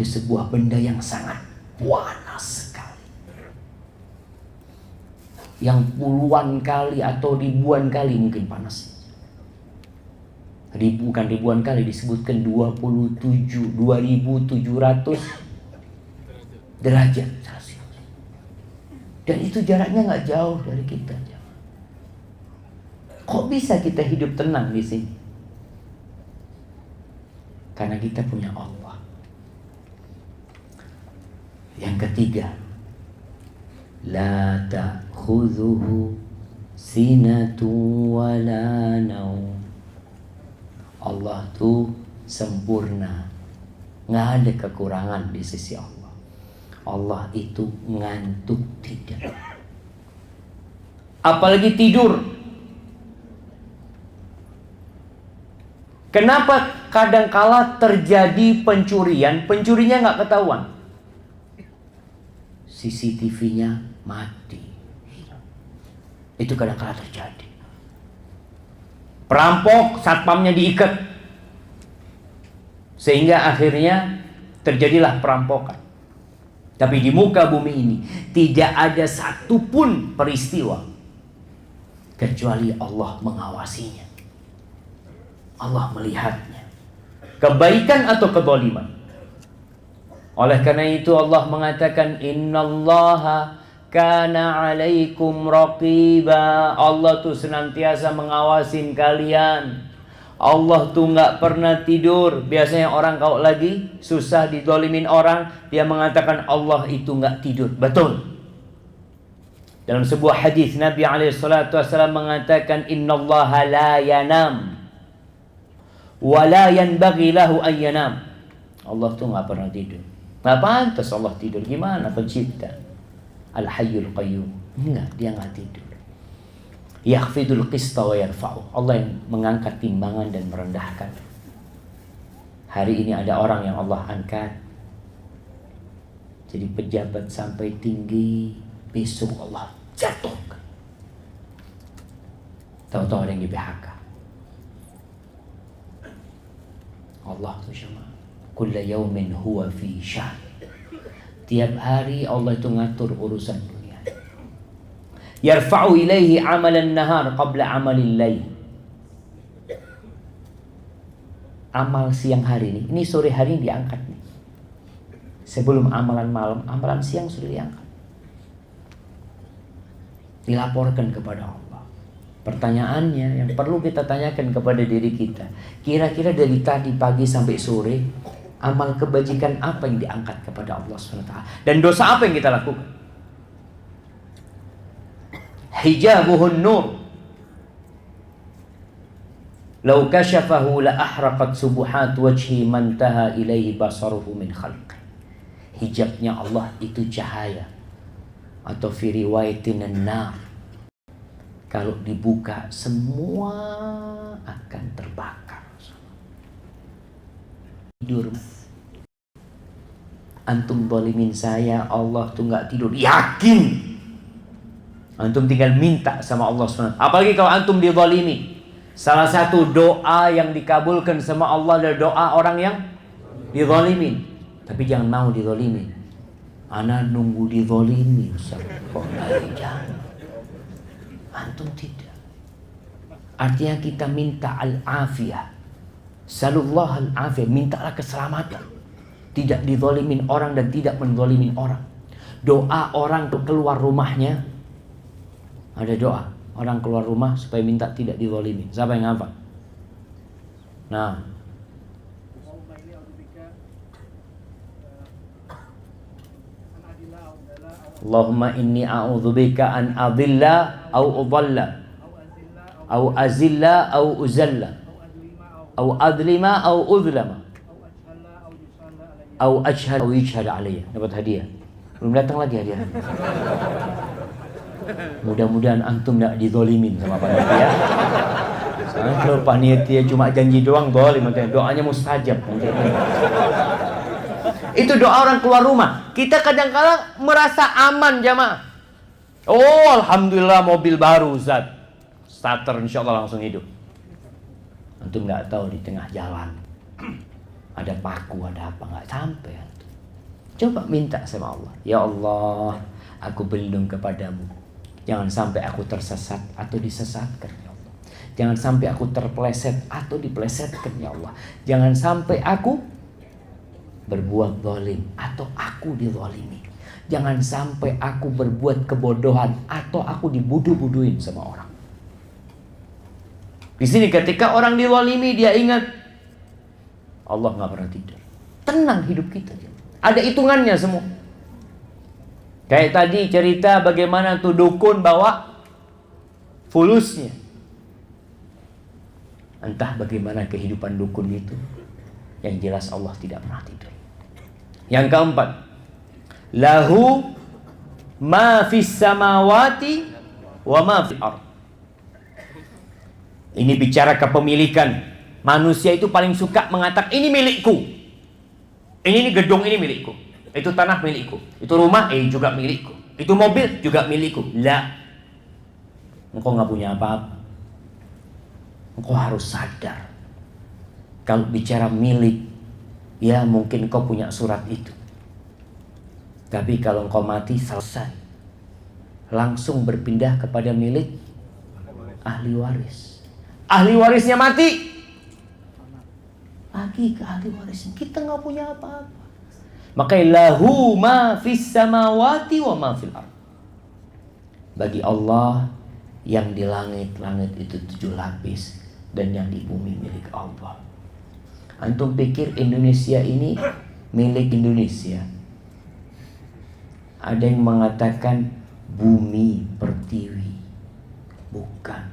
sebuah benda yang sangat panas sekali, yang puluhan kali atau ribuan kali mungkin panasnya. Bukan ribuan kali, disebutkan 27.700 derajat Celcius. Dan itu jaraknya nggak jauh dari kita. Kok bisa kita hidup tenang di sini? Karena kita punya Allah. Yang ketiga, la ta'khudhuhu sinatun wala naum. Allah tuh sempurna, nggak ada kekurangan di sisi Allah. Allah itu ngantuk tidak, apalagi tidur. Kenapa kadangkala terjadi pencurian? Pencurinya nggak ketahuan, CCTV-nya mati. Itu kadangkala terjadi. Perampok, satpamnya diikat, sehingga akhirnya terjadilah perampokan. Tapi di muka bumi ini tidak ada satupun peristiwa kecuali Allah mengawasinya. Allah melihatnya, kebaikan atau kezaliman. Oleh karena itu Allah mengatakan innallaha kana 'alaikum raqiba. Allah tuh senantiasa mengawasin kalian. Allah tuh nggak pernah tidur. Biasanya orang kalau lagi susah didolimin orang, dia mengatakan Allah itu nggak tidur. Betul. Dalam sebuah hadis Nabi SAW mengatakan innallaha la yanam wa la yanbaghi lahu an yanam. Allah tuh nggak pernah tidur. Nggak pantas Allah tidur. Gimana pencipta? Al-Hayyul Qayyum. Enggak, dia nggak tidur. Yakhfidul qista wa yarfa'u. Allah yang mengangkat timbangan dan merendahkan. Hari ini ada orang yang Allah angkat jadi pejabat sampai tinggi, besok Allah jatuhkan. Tahu-tahu ada yang di PHK. Allah tuh sama. Kulla yaumin huwa fi sya'n. Tiap hari Allah itu ngatur urusan dunia. Yarfa'u ilaihi amalan nahar qabla amalil lail. Amal siang hari ini sore hari ini diangkat nih. Sebelum amalan malam, amalan siang sudah diangkat. Dilaporkan kepada Allah. Pertanyaannya yang perlu kita tanyakan kepada diri kita, kira-kira dari tadi pagi sampai sore, amal kebajikan apa yang diangkat kepada Allah SWT? Dan dosa apa yang kita lakukan? Hijabuhun nur. Lau kasyafahu la ahraqat subuhat wajhi man taha ilaihi basaruhu min khalqi. Hijabnya Allah itu cahaya. Atau fi riwayatin an-nar. Kalau dibuka semua akan terbakar. Tidur. Antum zalimin saya, Allah tuh nggak tidur. Yakin. Antum tinggal minta sama Allah SWT. Apalagi kalau antum dizalimi. Salah satu doa yang dikabulkan sama Allah adalah doa orang yang dizalimin. Tapi jangan mau dizalimin. Ana nunggu dizalimi. Kok jangan. Antum tidak. Artinya kita minta al-afiyah. Salullah al-afiyah. Mintalah keselamatan. Tidak dizalimin orang dan tidak menzalimin orang. Doa orang untuk keluar rumahnya. Ada doa orang keluar rumah supaya minta tidak dizalimin. Siapa yang hafal? Nah, Allahumma inni a'udzubika an adilla au udalla au azilla au uzalla au adlima au udlama au ajhal au yujhal alayya. Dapat hadiah. Belum datang lagi hadiah. Mudah-mudahan antum tidak dizalimin sama panitia. Soalnya kalau panitia cuma janji doang zalim, doanya mustajab. Itu doa orang keluar rumah. Kita kadang-kadang merasa aman jamaah. Oh alhamdulillah mobil baru Ustaz. Starter insyaallah langsung hidup. Antum nggak tahu di tengah jalan ada paku, ada apa, nggak sampai antum. Coba minta sama Allah. Ya Allah, aku berlindung kepadamu. Jangan sampai aku tersesat atau disesatkan ya Allah. Jangan sampai aku terpeleset atau dipelesetkan ya Allah. Jangan sampai aku berbuat zalim atau aku dizalimi. Jangan sampai aku berbuat kebodohan atau aku dibuduh-buduhin sama orang. Di sini ketika orang dizalimi dia ingat Allah nggak pernah tidur. Tenang hidup kita. Ada hitungannya semua. Kayak tadi cerita bagaimana tuh dukun bawa fulusnya. Entah bagaimana kehidupan dukun itu. Yang jelas Allah tidak pernah tidur. Yang keempat, lahu ma fis samawati wa ma fil ardh. Ini bicara kepemilikan. Manusia itu paling suka mengatakan ini milikku. Ini gedung ini milikku. Itu tanah milikku. Itu rumah juga milikku. Itu mobil juga milikku. La. Engkau nggak punya apa-apa. Engkau harus sadar. Kalau bicara milik, ya mungkin engkau punya surat itu. Tapi kalau engkau mati selesai. Langsung berpindah kepada milik ahli waris. Ahli warisnya mati. Lagi ke ahli warisnya. Kita nggak punya apa-apa. Makanya lahu ma fis samawati wa ma fil ardh. Bagi Allah yang di langit-langit itu 7 lapis dan yang di bumi milik Allah. Antum pikir Indonesia ini milik Indonesia? Ada yang mengatakan bumi pertiwi. Bukan.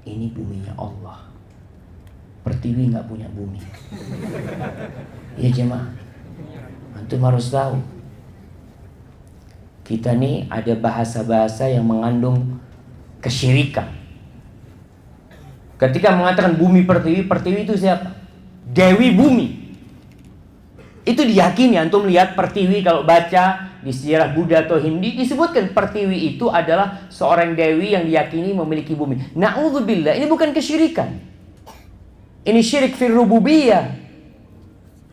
Ini buminya Allah. Pertiwi nggak punya bumi. Ya jemaah. Antum harus tahu, kita nih ada bahasa-bahasa yang mengandung kesyirikan. Ketika mengatakan bumi pertiwi, pertiwi itu siapa? Dewi bumi. Itu diyakini. Antum lihat pertiwi, kalau baca di sejarah Buddha atau Hindi disebutkan pertiwi itu adalah seorang dewi yang diyakini memiliki bumi. Na'udzubillah, ini bukan kesyirikan. Ini syirik fil rububiyah.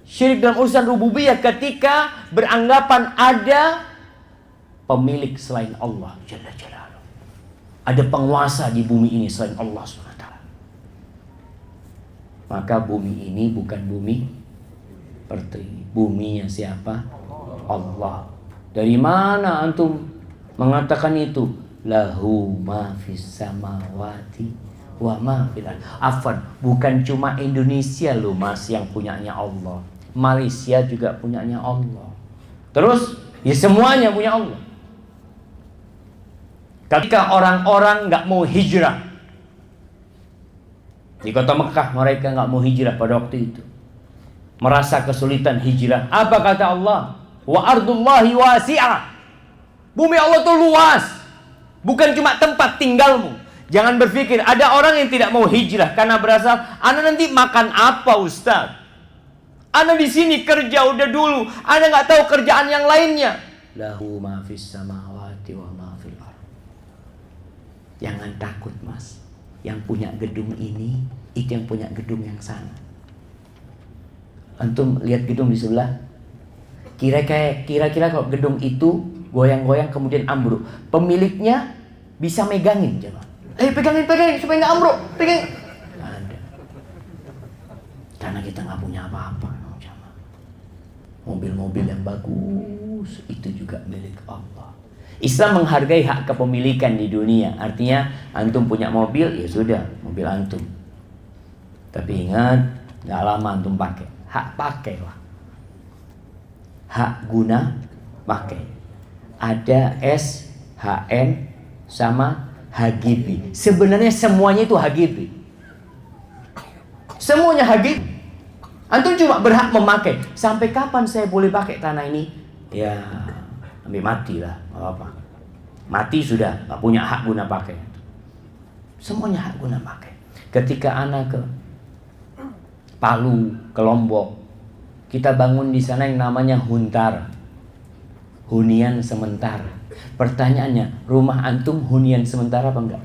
Syirik dalam urusan rububiyah ketika beranggapan ada pemilik selain Allah Jalla Jalaluh. Ada penguasa di bumi ini selain Allah SWT. Maka bumi ini bukan bumi pertiwi. Buminya siapa? Allah. Dari mana antum mengatakan itu? Lahu ma fis samawati wa ma fil ardh. Afwan, bukan cuma Indonesia loh Mas yang punyanya Allah. Malaysia juga punyanya Allah. Terus ya semuanya punya Allah. Ketika orang-orang nggak mau hijrah di kota Mekah, mereka nggak mau hijrah pada waktu itu, merasa kesulitan hijrah. Apa kata Allah? Wa ardullahi wasi'ah. Bumi Allah itu luas, bukan cuma tempat tinggalmu. Jangan berpikir ada orang yang tidak mau hijrah karena berasal, ana nanti makan apa Ustaz? Ana di sini kerja udah dulu, ana nggak tahu kerjaan yang lainnya. Lahu ma fis samawati wa ma fil ardh. Jangan takut Mas. Yang punya gedung ini itu yang punya gedung yang sana. Antum lihat gedung di sebelah. Kira-kira kalau gedung itu goyang-goyang kemudian ambruk, pemiliknya bisa megangin coba. Pegangin supaya nggak ambruk. Pegang. Ada. Karena kita nggak punya apa-apa. Mobil-mobil yang bagus itu juga milik Allah. Islam menghargai hak kepemilikan di dunia. Artinya antum punya mobil, ya sudah, mobil antum. Tapi ingat, nggak lama antum pakai. Hak pakailah. Hak guna pakai. Ada SHM sama HGB. Sebenarnya semuanya itu HGB. Semuanya HGB. Antum cuma berhak memakai. Sampai kapan saya boleh pakai tanah ini? Ya, sampai mati lah, apa? Mati sudah, nggak punya hak guna pakai. Semuanya hak guna pakai. Ketika anak ke Palu, ke Lombok, kita bangun di sana yang namanya huntara, hunian sementara. Pertanyaannya, rumah antum hunian sementara apa enggak?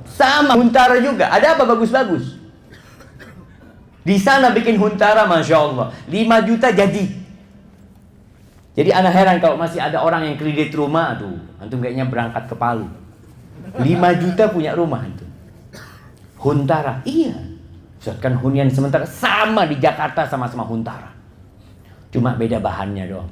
Sama, huntara juga. Ada apa bagus-bagus? Di sana bikin huntara, Masya Allah, 5 juta jadi. Jadi anak heran kalau masih ada orang yang kredit rumah tuh. Antum kayaknya berangkat ke Palu. 5 juta punya rumah itu. Huntara, iya. Kan hunian sementara sama di Jakarta, sama-sama huntara. Cuma beda bahannya doang.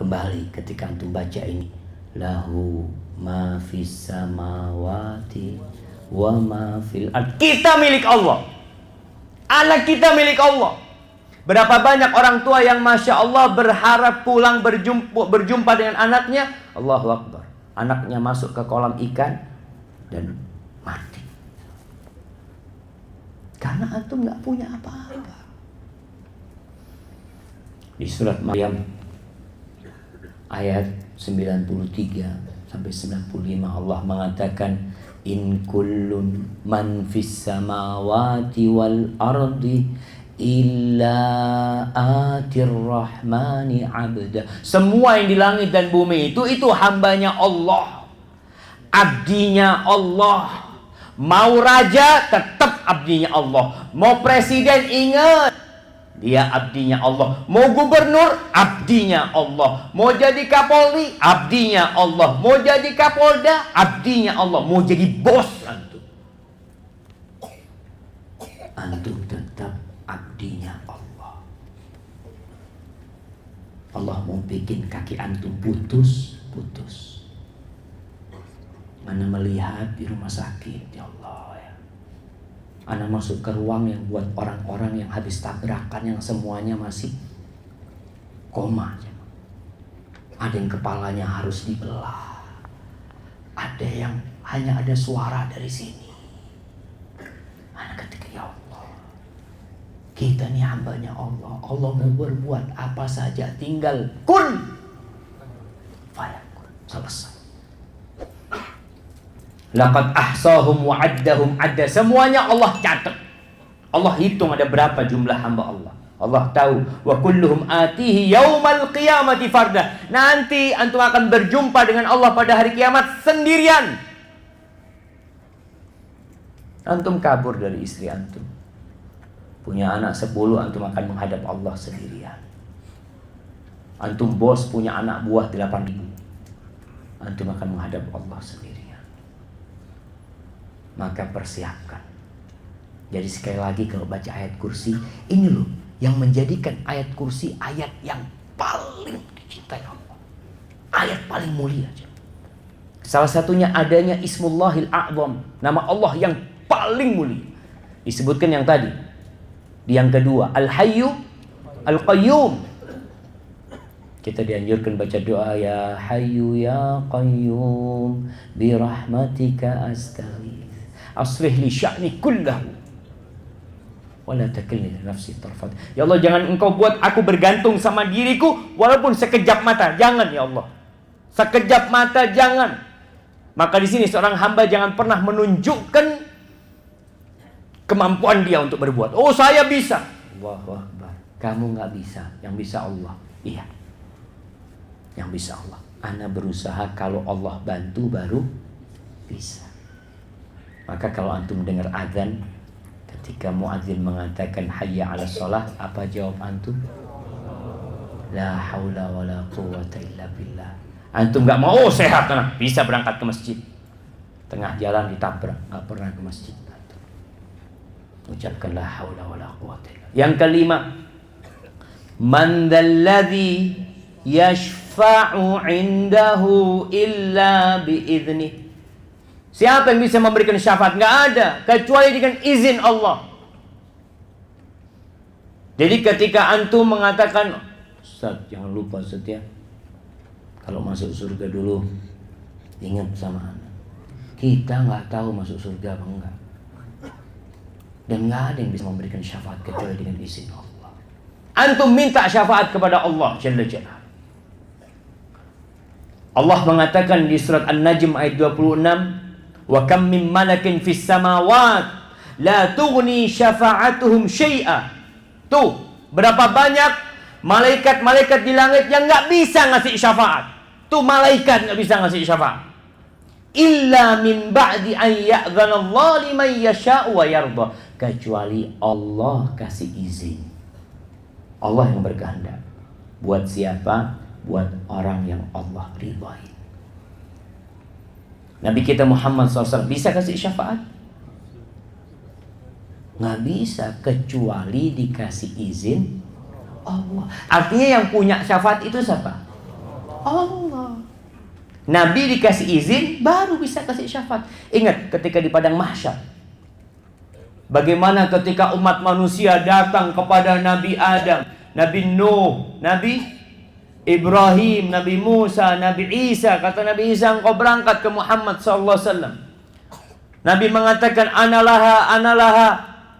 Kembali ketika antum baca ini, lahu ma fis samawati wa ma fil ardh. Kita milik Allah. Anak kita milik Allah. Berapa banyak orang tua yang Masya Allah berharap pulang berjumpa dengan anaknya. Allahu Akbar. Anaknya masuk ke kolam ikan dan mati. Karena antum gak punya apa-apa. Di surat Maryam ayat 93 sampai 95 Allah mengatakan, in kullun man fis samawati wal ardi illa atir rahmani abda. Semua yang di langit dan bumi itu hambanya Allah, abdinya Allah. Mau raja tetap abdinya Allah. Mau presiden ingat dia abdinya Allah. Mau gubernur abdinya Allah. Mau jadi kapolri abdinya Allah. Mau jadi kapolda abdinya Allah. Mau jadi bos antum tetap abdinya Allah. Allah mau bikin kaki antum putus. Mana melihat di rumah sakit, ya Allah ya. Ana masuk ke ruang yang buat orang-orang yang habis tabrakan, yang semuanya masih koma. Ada yang kepalanya harus dibelah. Ada yang hanya ada suara dari sini. Ana ketika, ya Allah, Kita nih hambanya Allah. Allah mau berbuat apa saja, tinggal kun fayakun. Selesai. Laqad ahsahum wa addahum adda. Semuanya Allah catat. Allah hitung ada berapa jumlah hamba Allah. Allah tahu. Wa kulluhum atihi yaumal qiyamati farda. Nanti antum akan berjumpa dengan Allah pada hari kiamat sendirian. Antum kabur dari istri antum, punya anak 10, antum akan menghadap Allah sendirian. Antum bos punya anak buah 8.000, antum akan menghadap Allah sendirian. Maka persiapkan. Jadi sekali lagi kalau baca ayat kursi, ini loh yang menjadikan ayat kursi ayat yang paling dicintai Allah, ayat paling mulia. Salah satunya adanya Ismullahil A'zam, nama Allah yang paling mulia. Disebutkan yang tadi. Yang kedua, Al-Hayyu Al-Qayyum. Kita dianjurkan baca doa, ya Hayyu ya Qayyum bi rahmatika astaghits aslih li sya'ni kullahu wa la takilni li nafsi tarfat. Ya Allah, jangan engkau buat aku bergantung sama diriku walaupun sekejap mata. Jangan ya Allah. Sekejap mata jangan. Maka di sini seorang hamba jangan pernah menunjukkan kemampuan dia untuk berbuat. Oh, saya bisa. Allahu Akbar. Kamu nggak bisa. Yang bisa Allah. Iya. Yang bisa Allah. Ana berusaha, kalau Allah bantu baru bisa. Maka kalau antum dengar azan, ketika muadzin mengatakan hayya 'alas shalah, apa jawab antum? La haula wala quwwata illa billah. Antum nggak mau, oh sehat, tenang, bisa berangkat ke masjid. Tengah jalan ditabrak, nggak pernah ke masjid. Ucapkan la haula wala quwwata illa. Yang kelima, man dzalladzi yashfa'u 'indahu illa bi'idznih. Siapa yang bisa memberikan syafaat? Enggak ada kecuali dengan izin Allah. Jadi ketika antum mengatakan, Ustaz, jangan lupa Ustaz ya, kalau masuk surga dulu ingat sama anak. Kita nggak tahu masuk surga apa enggak. Dan nggak ada yang bisa memberikan syafaat kecuali dengan izin Allah. Antum minta syafaat kepada Allah Jalla Jalla. Allah mengatakan di surat An-Najm ayat 26, wa kam min malakin fis samawat la tughni syafa'atuhum syai'a. Tuh, berapa banyak malaikat-malaikat di langit yang nggak bisa ngasih syafaat. Tuh malaikat nggak bisa ngasih syafaat. Illa min ba'di an ya'dhanallahu liman yasha'u wa yarda. Kecuali Allah kasih izin. Allah yang berkehendak. Buat siapa? Buat orang yang Allah ridhai. Nabi kita Muhammad SAW bisa kasih syafaat? Nggak bisa kecuali dikasih izin Allah. Artinya yang punya syafaat itu siapa? Allah. Nabi dikasih izin baru bisa kasih syafaat. Ingat ketika di padang mahsyar, bagaimana ketika umat manusia datang kepada Nabi Adam, Nabi Nuh, Nabi Ibrahim, Nabi Musa, Nabi Isa. Kata Nabi Isa, engkau berangkat ke Muhammad SAW. Nabi mengatakan, analaha,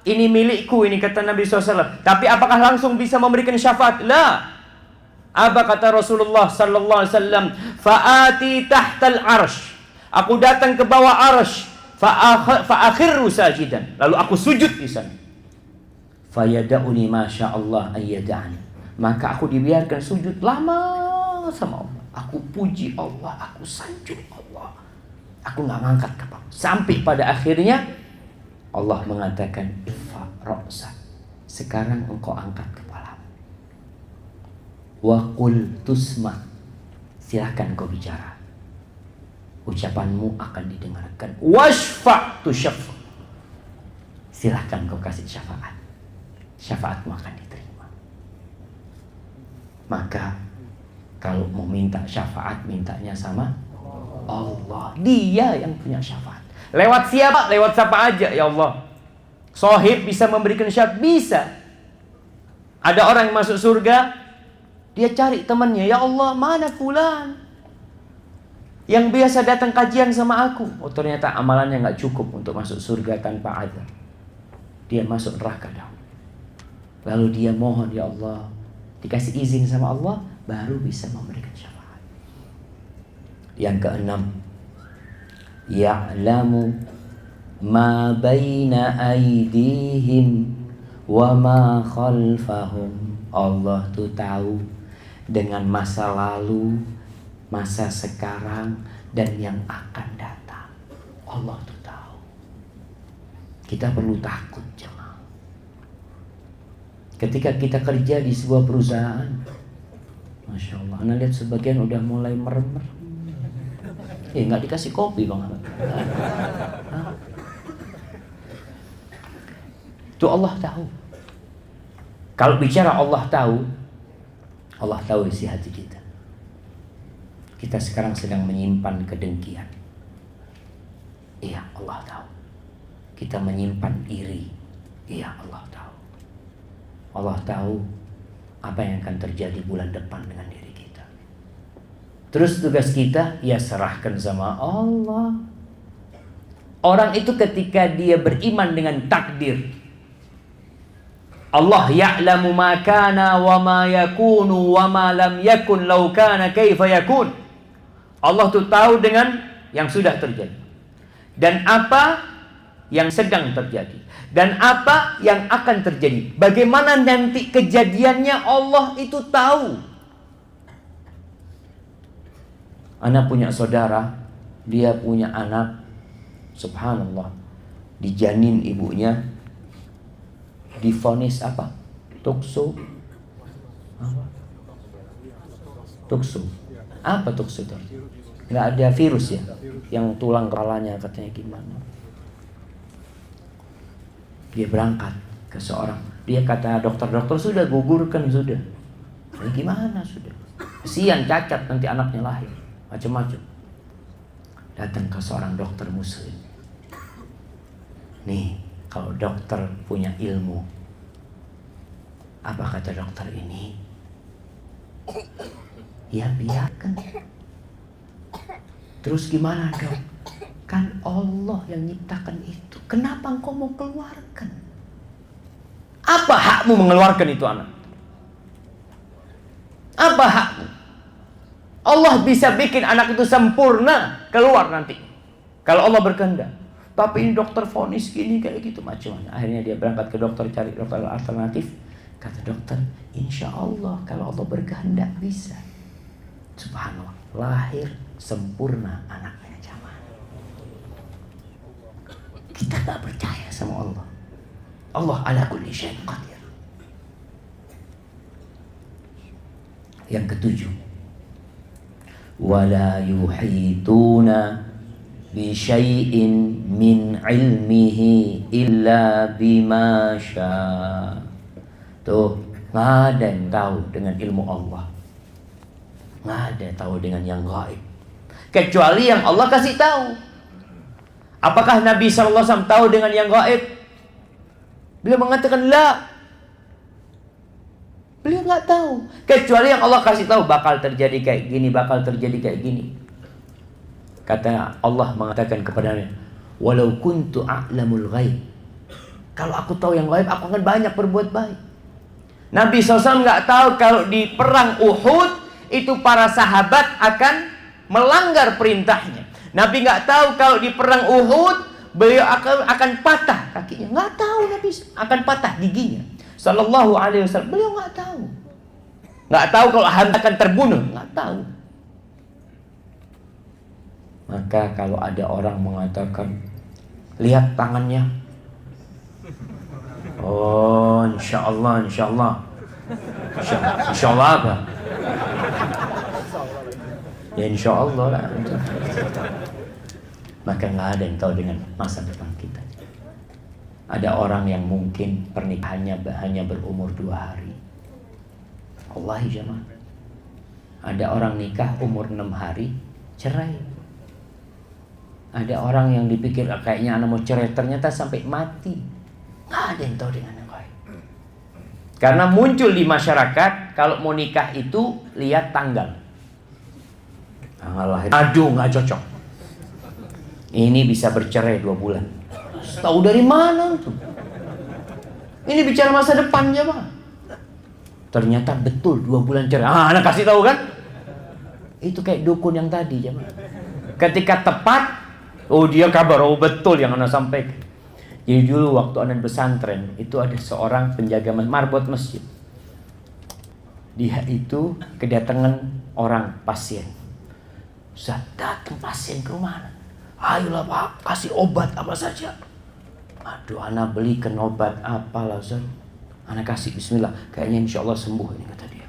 ini milikku, ini kata Nabi SAW. Tapi apakah langsung bisa memberikan syafaat? La. Apa kata Rasulullah SAW? Fa'ati tahtal arsh. Aku datang ke bawah arsh. Fa'akhirru sajidan. Lalu aku sujud di sana. Fayada'uni masya'allah ayyada'ani. Maka aku dibiarkan sujud lama sama Allah. Aku puji Allah, aku sanjung Allah. Aku gak ngangkat kepala. Sampai pada akhirnya Allah mengatakan, Ifa ra'sa. Sekarang engkau angkat kepala. Wa qul tusma. Silakan kau bicara. Ucapanmu akan didengarkan. Washfa' tushaffa. Silakan kau kasih syafaat. Syafaatmu akan diterima. Maka kalau mau minta syafaat, mintanya sama Allah. Dia yang punya syafaat. Lewat siapa? Lewat siapa aja ya Allah. Sohib bisa memberikan syafaat? Bisa. Ada orang yang masuk surga, dia cari temannya, ya Allah, mana fulan yang biasa datang kajian sama aku. Oh, ternyata amalannya gak cukup untuk masuk surga tanpa azab. Dia masuk neraka dahulu. Lalu dia mohon, ya Allah, dikasih izin sama Allah, baru bisa memberikan syafaat. Yang keenam, ya'lamu ma baina aydihim wa ma khalfahum. Allah tuh tahu dengan masa lalu, masa sekarang, dan yang akan datang. Allah tuh tahu. Kita perlu takut, jemaah. Ketika kita kerja di sebuah perusahaan, Masya Allah, Anda lihat sebagian udah mulai merem-merem. Nggak dikasih kopi Bang Ahmad. Itu Allah tahu. Kalau bicara Allah tahu isi hati kita. Kita sekarang sedang menyimpan kedengkian. Iya, Allah tahu. Kita menyimpan iri. Iya, Allah tahu. Allah tahu apa yang akan terjadi bulan depan dengan diri kita. Terus tugas kita, ya serahkan sama Allah. Orang itu ketika dia beriman dengan takdir, Allah ya'lamu ma kana wa ma yakunu wa ma lam yakun law kana kaifa yakun. Allah tuh tahu dengan yang sudah terjadi dan apa yang sedang terjadi dan apa yang akan terjadi. Bagaimana nanti kejadiannya Allah itu tahu. Anak punya saudara, dia punya anak, subhanallah, dijanin ibunya, divonis apa? Tukso. Apa? Tukso. Apa tukso itu? Nggak ada virus ya? Yang tulang kepalanya katanya gimana? Dia berangkat ke seorang. Dia kata dokter sudah gugurkan sudah. Ini gimana sudah? Kasihan cacat nanti anaknya lahir. Macam-macam. Datang ke seorang dokter muslim. Nih, kalau dokter punya ilmu, apa kata dokter ini? Ya biarkan. Terus gimana dok? Kan Allah yang nyiptakan itu. Kenapa engkau mau keluarkan? Apa hakmu mengeluarkan itu anak? Apa hakmu? Allah bisa bikin anak itu sempurna keluar nanti kalau Allah berkehendak. Tapi ini dokter vonis gini kayak gitu macam-macam. Akhirnya dia berangkat ke dokter, cari dokter alternatif. Kata dokter, insya Allah kalau Allah berkehendak bisa. Subhanallah, lahir sempurna anaknya jamaah. Kita gak percaya sama Allah. Allah ala kulli syai'in qadir. Yang ketujuh, wala yuhituna bi syai'in min ilmihi illa bima syaa. Tuh, nggak ada yang tahu dengan ilmu Allah. Nggak ada yang tahu dengan yang gaib, kecuali yang Allah kasih tahu. Apakah Nabi SAW tahu dengan yang gaib? Beliau mengatakan la. Beliau nggak tahu, kecuali yang Allah kasih tahu bakal terjadi kayak gini, bakal terjadi kayak gini. Kata Allah mengatakan kepadanya, walau kuntu a'lamul ghaib. Kalau aku tahu yang gaib, aku akan banyak berbuat baik. Nabi SAW nggak tahu kalau di perang Uhud itu para sahabat akan melanggar perintahnya. Nabi nggak tahu kalau di perang Uhud beliau akan patah kakinya. Nggak tahu Nabi akan patah giginya. Sallallahu alaihi wasallam, beliau nggak tahu. Nggak tahu kalau Hamzah akan terbunuh, nggak tahu. Maka kalau ada orang mengatakan, lihat tangannya. Oh, insya Allah. Insya Allah apa? Ya insya Allah lah. Maka nggak ada yang tahu dengan masa depan kita. Ada orang yang mungkin pernikahannya hanya berumur 2 hari. Wallahi jemaah. Ada orang nikah umur 6 hari cerai. Ada orang yang dipikir kayaknya anak mau cerai, ternyata sampai mati. Nggak ada yang tahu dengan yang lain. Karena muncul di masyarakat kalau mau nikah itu lihat tanggal. Tanggal lahir. Aduh nggak cocok. Ini bisa bercerai 2 bulan. Tahu dari mana tuh? Ini bicara masa depan ya Pak. Ternyata betul 2 bulan cerai. Anak kasih tahu kan? Itu kayak dukun yang tadi jemaah. Ketika tepat, dia kabar, betul yang anak sampaikan. Jadi dulu waktu anak pesantren itu ada seorang penjaga marbot masjid. Dia itu kedatangan orang pasien. Ustaz, datang pasien ke rumah anak. Ayolah Pak, kasih obat apa saja. Aduh, anak belikan obat apalah Ustaz. Anak kasih bismillah. Kayaknya insya Allah sembuh ini kata dia.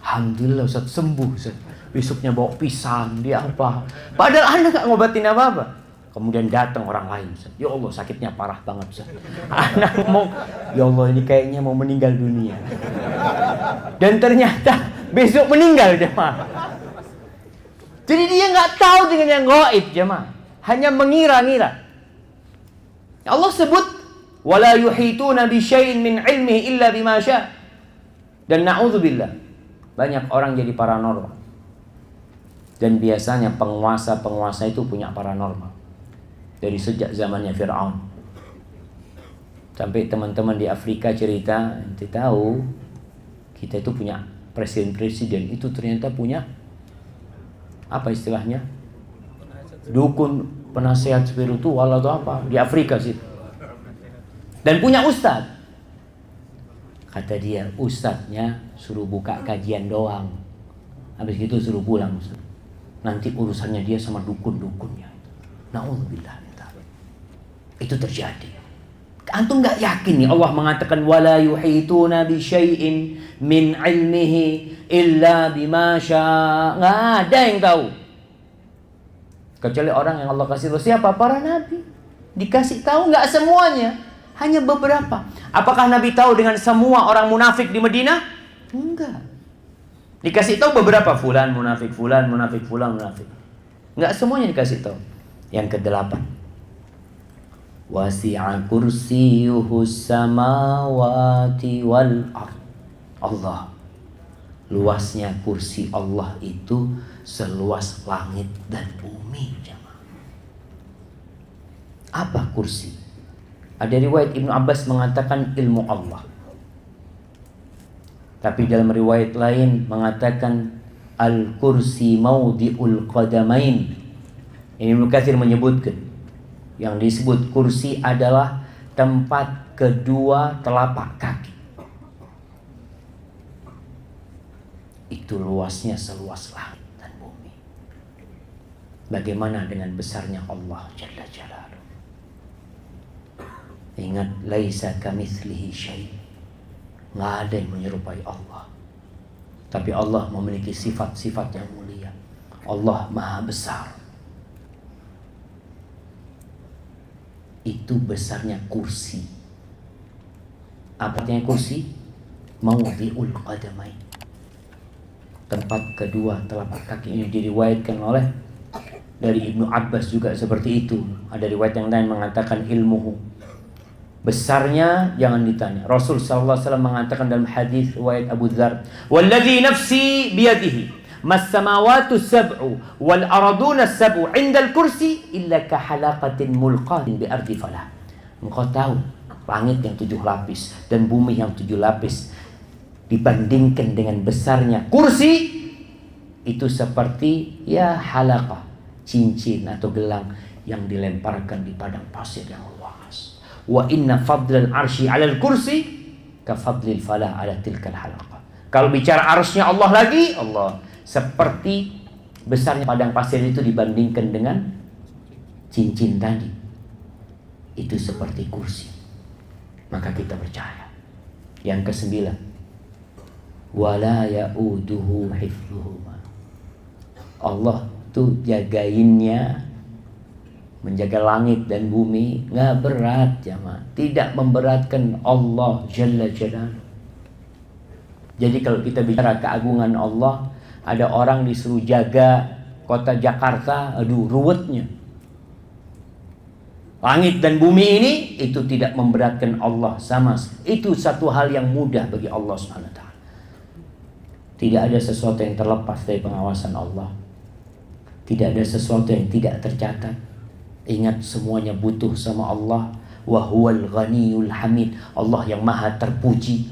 Alhamdulillah Ustaz, sembuh Ustaz. Besoknya bawa pisang, dia apa. Padahal anak gak ngobatin apa-apa. Kemudian datang orang lain Ustaz. Ya Allah, sakitnya parah banget Ustaz. Anak mau, ya Allah ini kayaknya mau meninggal dunia. Dan ternyata besok meninggal jemaah. Jadi dia nggak tahu dengan yang gaib jemaah, hanya mengira-ngira. Allah sebut wala yuhituna bi syai'in min ilmihi illa bima syaa. Dan na'udzubillah, banyak orang jadi paranormal. Dan biasanya penguasa-penguasa itu punya paranormal. Dari sejak zamannya Fir'aun. Sampai teman-teman di Afrika cerita, nanti tahu kita itu punya presiden-presiden itu ternyata punya apa istilahnya? Dukun, penasehat spiritual atau apa di Afrika sih. Dan punya ustaz. Kata dia, ustaznya suruh buka kajian doang. Habis itu suruh pulang ustaz. Nanti urusannya dia sama dukun-dukunnya. Na'udzubillah. Itu terjadi. Antum nggak yakin nih Allah mengatakan wala yuhituna bi syai'in min ilmihi illa bima syaa. Nggak ada yang tahu kecuali orang yang Allah kasih tahu. Siapa? Para nabi. Dikasih tahu nggak semuanya, hanya beberapa. Apakah Nabi tahu dengan semua orang munafik di Madinah? Enggak. Dikasih tahu beberapa, fulan munafik, fulan munafik, fulan munafik. Nggak semuanya dikasih tahu. Yang ke-8, wasi'a kursiyuhu samawati wal ard. Allah, luasnya kursi Allah itu seluas langit dan bumi jemaah. Apa kursi? Ada riwayat Ibnu Abbas mengatakan ilmu Allah. Tapi dalam riwayat lain mengatakan al-kursi maudhi'ul qadamain. Ini Ibnu Katsir menyebutkan yang disebut kursi adalah tempat kedua telapak kaki. Itu luasnya seluas langit dan bumi. Bagaimana dengan besarnya Allah Jalla Jalaluhu? Ingat, laisa kamitslihi syai'. Nggak ada yang menyerupai Allah. Tapi Allah memiliki sifat-sifat yang mulia. Allah Maha Besar. Itu besarnya kursi. Apa artinya kursi? Maudhi'ul qadamain. Tempat kedua telapak kaki. Ini diriwayatkan oleh dari Ibnu Abbas juga seperti itu. Ada riwayat yang lain mengatakan ilmuhu. Besarnya jangan ditanya. Rasul sallallahu alaihi wasallam mengatakan dalam hadis riwayat Abu Dzar, "Wallazi nafsi biyadihi, mas samawati sab'u wal arduna sab'u 'inda al-kursi illa ka halaqatin mulqatin bi ardi falah." Engkau tahu langit yang 7 lapis dan bumi yang 7 lapis dibandingkan dengan besarnya kursi itu seperti ya halaqah, cincin atau gelang yang dilemparkan di padang pasir yang luas. Wa inna fadlal arsy 'alal kursi ka fadlil falah 'ala tilkal halaqah. Kalau bicara arsy-nya Allah lagi, Allah seperti besarnya padang pasir itu dibandingkan dengan cincin tadi. Itu seperti kursi. Maka kita percaya. Yang ke-9, wala ya'uduhu hifdhuhuma. Allah tuh jagainnya, menjaga langit dan bumi nggak berat jemaah. Tidak memberatkan Allah Jalla Jalaluhu. Jadi kalau kita bicara keagungan Allah, ada orang disuruh jaga kota Jakarta, aduh ruwetnya. Langit dan bumi ini itu tidak memberatkan Allah sama. Itu satu hal yang mudah bagi Allah SWT. Tidak ada sesuatu yang terlepas dari pengawasan Allah. Tidak ada sesuatu yang tidak tercatat. Ingat, semuanya butuh sama Allah. Wa huwal ghaniyul hamid. Allah yang maha terpuji.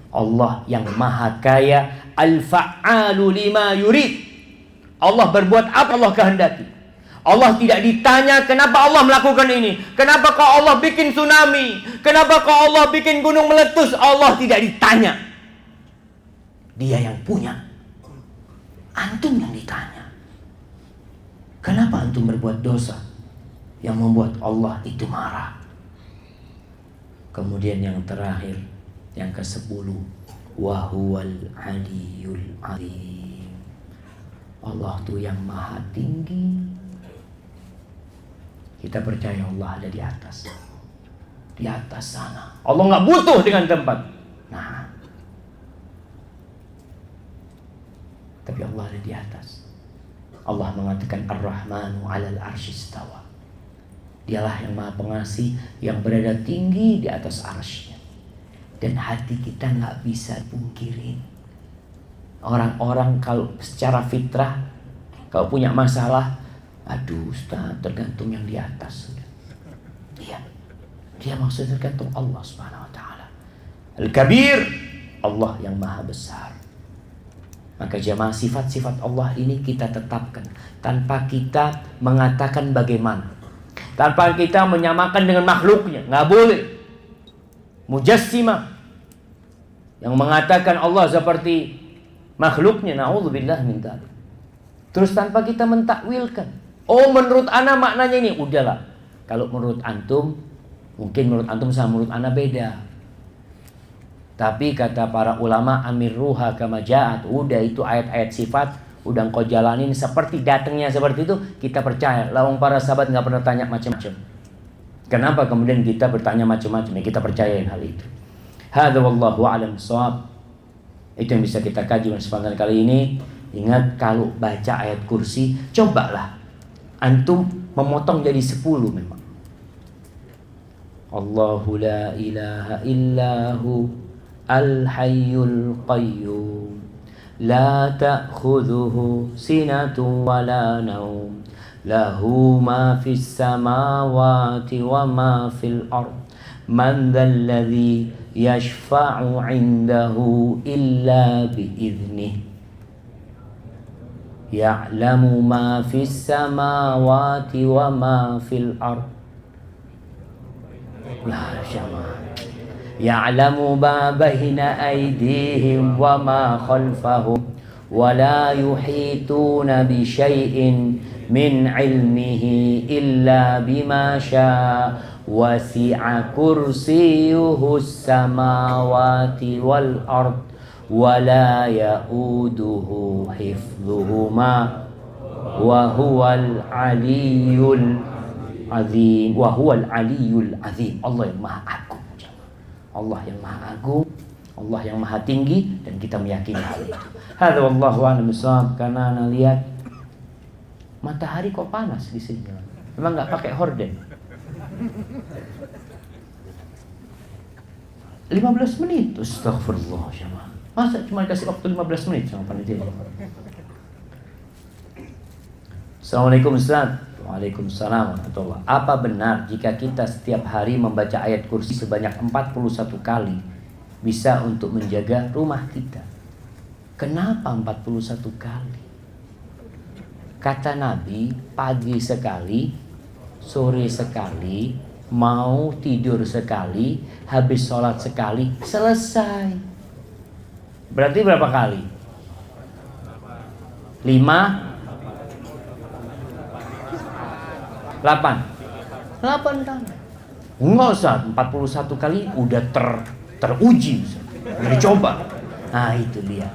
Allah yang maha kaya, al-fa'alu lima yurid. Allah berbuat apa Allah kehendaki. Allah tidak ditanya kenapa Allah melakukan ini, kenapa kau Allah bikin tsunami, kenapa kau Allah bikin gunung meletus. Allah tidak ditanya. Dia yang punya. Antum yang ditanya. Kenapa antum berbuat dosa yang membuat Allah itu marah? Kemudian yang terakhir, yang ke-10, wa huwal aliyul azim. Allah itu yang maha tinggi. Kita percaya Allah ada di atas. Di atas sana. Allah nggak butuh dengan tempat. Nah, tapi Allah ada di atas. Allah mengatakan Ar-Rahmanu 'alal 'arsy istawa. Dialah yang maha pengasih, yang berada tinggi di atas arsy-Nya. Dan hati kita nggak bisa pungkirin. Orang-orang kalau secara fitrah, kalau punya masalah, aduh Ustaz, tergantung yang di atas. Iya, dia maksudnya tergantung Allah Subhanahu Wa Taala. Al-Kabir, Allah yang maha besar. Maka jamaah, sifat-sifat Allah ini kita tetapkan tanpa kita mengatakan bagaimana, tanpa kita menyamakan dengan makhluknya. Nggak boleh. Mujassimah yang mengatakan Allah seperti makhluknya, na'udzubillah min dzalik. Terus tanpa kita mentakwilkan. Oh, menurut ana maknanya ini. Udahlah. Kalau menurut antum, mungkin menurut antum sama menurut ana beda. Tapi kata para ulama, amirruha kama ja'at. Udah, itu ayat-ayat sifat, udah engkau jalanin seperti datangnya seperti itu, kita percaya. Lawang para sahabat nggak pernah tanya macam-macam. Kenapa kemudian kita bertanya macam-macam? Ya, kita percayain hal itu. Hadza wallahu a'lam shawab. Itu yang bisa kita kaji kesempatan kali ini. Ingat, kalau baca ayat kursi, cobalah antum memotong jadi 10 memang. Allahu la ilaha illahu al-hayyul qayyum la ta'khudhuhu sinatun wa la nawm lahu ma fis samawati wa ma fil ard man dhal ladzi yashfa'u 'indahu illa bi'idhnihi ya'lamu ma fis samawati wa ma fil ard. Ya jamaah, ya'lamu ma baina aydihim wa ma khalfahum wa la yuhituna bi syai'in min 'ilmihi illa bima syaa wasi'a kursiyyuhus samawati wal ard wa la ya'uduhu hifdhuhuma wa huwal aliyyul azim. Wa huwal aliyyul azim. Allah yang maha agung. Allah yang maha agung, Allah yang maha tinggi, dan kita meyakini hal itu. Hadza wallahu a'lam bishawab. Karena ana lihat matahari kok panas di sini. Memang enggak pakai horden. 15 menit. Astagfirullah jemaah. Masa cuma dikasih waktu 15 menit sama panitia? Assalamualaikum Ustaz. Waalaikumsalam warahmatullahi. Apa benar jika kita setiap hari membaca ayat kursi sebanyak 41 kali bisa untuk menjaga rumah kita? Kenapa 41 kali? Kata Nabi, pagi sekali, sore sekali, mau tidur sekali, habis sholat sekali, selesai. Berarti berapa kali? 5, 8 kali. Enggak usah, 41 kali udah teruji, udah dicoba. Nah itu dia.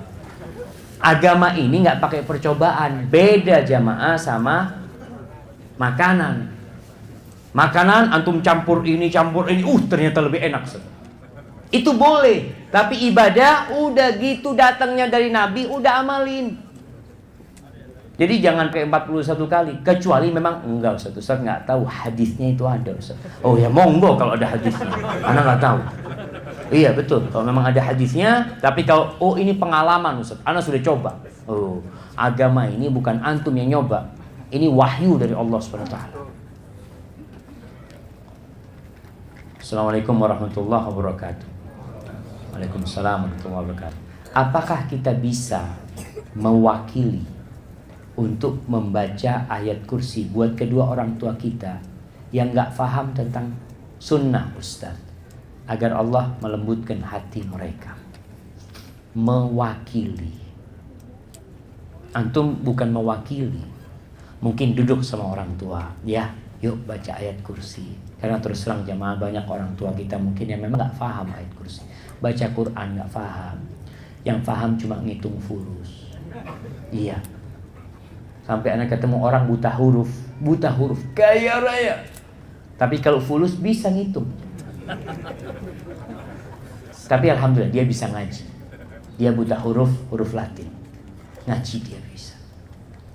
Agama ini nggak pakai percobaan. Beda jamaah sama makanan. Makanan antum campur ini, ternyata lebih enak. Itu boleh. Tapi ibadah udah gitu datangnya dari Nabi, udah amalin. Jadi jangan pakai 41 kali. Kecuali memang enggak Ustaz nggak tahu hadisnya itu ada Ustaz. Oh ya monggo kalau ada hadisnya. Ana nggak tahu. Iya betul. Kalau memang ada hadisnya. Tapi kalau ini pengalaman Ustaz, ana sudah coba. Oh, agama ini bukan antum yang nyoba. Ini wahyu dari Allah SWT. Assalamualaikum warahmatullahi wabarakatuh. Waalaikumsalam warahmatullahi wabarakatuh. Apakah kita bisa mewakili untuk membaca ayat kursi buat kedua orang tua kita yang nggak paham tentang sunnah Ustaz, agar Allah melembutkan hati mereka? Mewakili. Antum bukan mewakili, mungkin duduk sama orang tua, ya yuk baca ayat kursi. Karena terus terang jamaah, banyak orang tua kita mungkin yang memang nggak paham ayat kursi, baca Quran nggak paham, yang paham cuma ngitung fulus. Iya, sampai anak ketemu orang buta huruf kaya raya, tapi kalau fulus bisa ngitung. Tapi alhamdulillah dia bisa ngaji. Dia buta huruf Latin, ngaji dia bisa.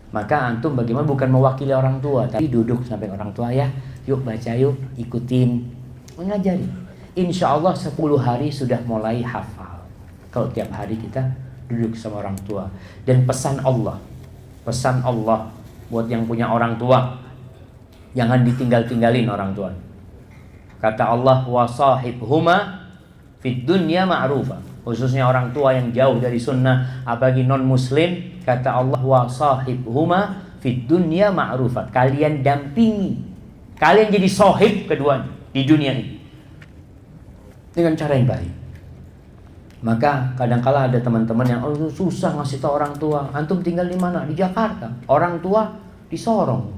Maka antum bagaimana, bukan mewakili orang tua, tapi duduk sampai orang tua, ya yuk baca yuk, ikutin, mengajari. Insya Allah 10 hari sudah mulai hafal kalau tiap hari kita duduk sama orang tua. Dan pesan Allah buat yang punya orang tua, jangan ditinggal-tinggalin orang tua. Kata Allah, wasahibhuma fid dunya ma'rufa. Khususnya orang tua yang jauh dari sunnah, apalagi non muslim, kata Allah, wasahibhuma fid dunya ma'rufa. Kalian dampingi, kalian jadi sahib keduanya di dunia ini dengan cara yang baik. Maka kadang-kala ada teman-teman yang susah ngasih tahu orang tua. Antum tinggal di mana? Di Jakarta. Orang tua di Sorong.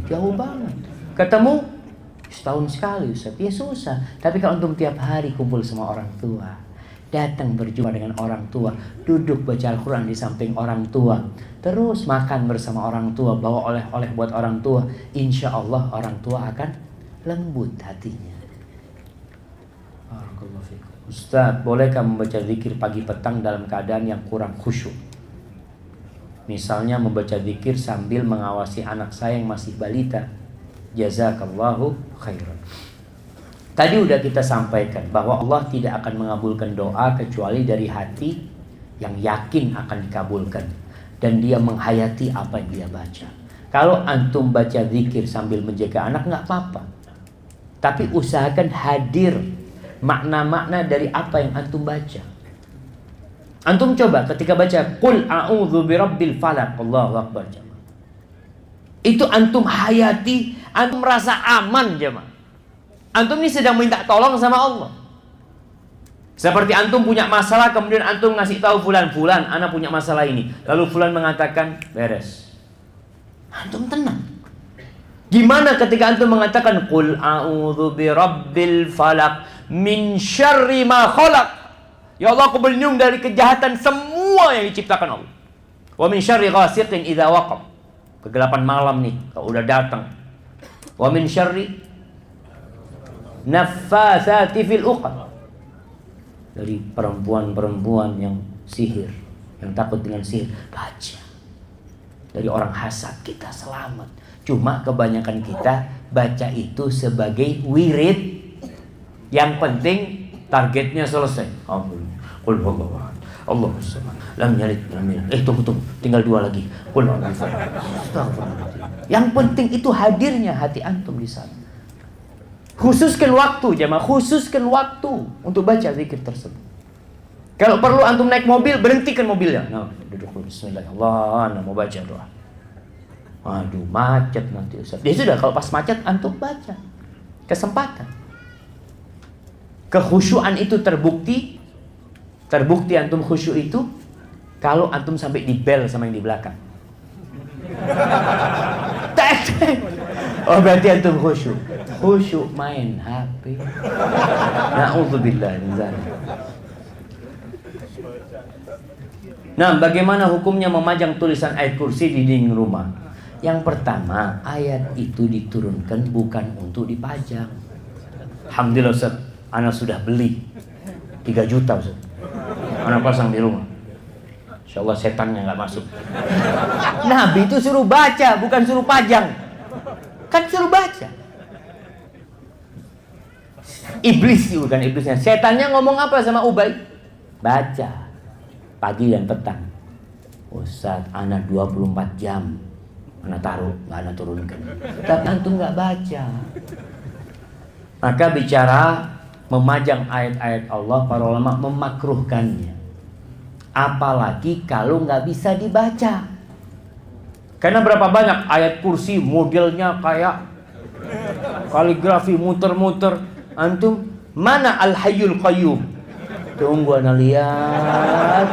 Jauh banget. Ketemu setahun sekali, Ustaz. Ya susah. Tapi kalau antum tiap hari kumpul sama orang tua, datang berjumpa dengan orang tua, duduk baca Al-Quran di samping orang tua, terus makan bersama orang tua, bawa oleh-oleh buat orang tua, insya Allah orang tua akan lembut hatinya. Ustaz, bolehkah membaca zikir pagi petang dalam keadaan yang kurang khusyuk? Misalnya membaca zikir sambil mengawasi anak saya yang masih balita. Jazakallahu khairan. Tadi udah kita sampaikan bahwa Allah tidak akan mengabulkan doa kecuali dari hati yang yakin akan dikabulkan, dan dia menghayati apa yang dia baca. Kalau antum baca zikir sambil menjaga anak nggak apa-apa, tapi usahakan hadir makna-makna dari apa yang antum baca. Antum coba ketika baca Qul a'udzu birabbil falaq, Allahu akbar jemaah, itu antum hayati, antum merasa aman jemaah. Antum ini sedang minta tolong sama Allah. Seperti antum punya masalah, kemudian antum ngasih tahu fulan, ana punya masalah ini, lalu fulan mengatakan beres, antum tenang. Gimana ketika antum mengatakan Qul a'udzu birabbil falaq min syarri ma khalaq, ya Allah aku berlindung dari kejahatan semua yang diciptakan Allah, wa min syarri ghasiqin idza waqab, kegelapan malam nih kalau udah datang, wa min syarri naffatsati fil uqad, dari perempuan-perempuan yang sihir, yang takut dengan sihir, baca. Dari orang hasad kita selamat. Cuma kebanyakan kita baca itu sebagai wirid. Yang penting targetnya selesai. Qul huwallahu ahad, Allahus samad, lam yalid walam yulad. Tunggu, tinggal 2 lagi. Qul huwallahu ahad. Yang penting itu hadirnya hati antum di sana. Khususkan waktu jemaah, khususkan waktu untuk baca zikir tersebut. Kalau perlu antum naik mobil, berhentikan mobilnya. Nah, duduk dulu, bismillah, Allah, mau baca doa. Waduh, macet nanti Ustaz. Ya sudah, kalau pas macet antum baca. Kesempatan. Kekhusyuan itu terbukti antum khusyuk itu kalau antum sampai dibel sama yang di belakang. Oh berarti antum khusyuk. Khusyuk main HP. Na'udzubillah min dzalik. Nah, bagaimana hukumnya memajang tulisan ayat kursi di dinding rumah? Yang pertama, ayat itu diturunkan bukan untuk dipajang. Alhamdulillah Ustaz, ana sudah beli 3 juta Ustaz. Ana pasang di rumah. Insyaallah setannya nggak masuk. Nabi itu suruh baca, bukan suruh pajang. Kan suruh baca. Iblis, bukan iblisnya. Setannya ngomong apa sama Ubay? Baca. Pagi dan petang. Ustaz, ana 24 jam. Ana taruh, nggak ana turunkan. Tapi antum nggak baca. Maka bicara memajang ayat-ayat Allah, para ulama memakruhkannya. Apalagi kalau nggak bisa dibaca. Karena berapa banyak ayat kursi modelnya kayak kaligrafi muter-muter. Antum mana Al-Hayyul Qayyum? Tunggu ana lihat.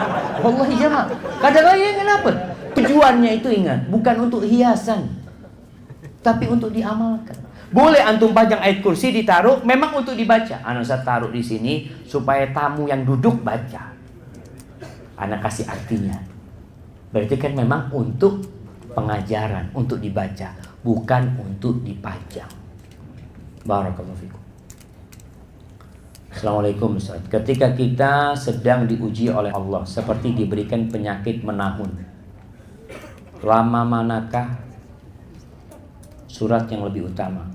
Wallahi jamaah. Kadang-kadang kenapa? Tujuannya itu ingat, bukan untuk hiasan, tapi untuk diamalkan. Boleh antum pajang ayat kursi ditaruh, memang untuk dibaca. Anak saya taruh di sini supaya tamu yang duduk baca. Anak kasih artinya. Berarti kan memang untuk pengajaran, untuk dibaca, bukan untuk dipajang. Barakallahu fikum. Assalamualaikum Ustaz. Ketika kita sedang diuji oleh Allah, seperti diberikan penyakit menahun, lama manakah surat yang lebih utama?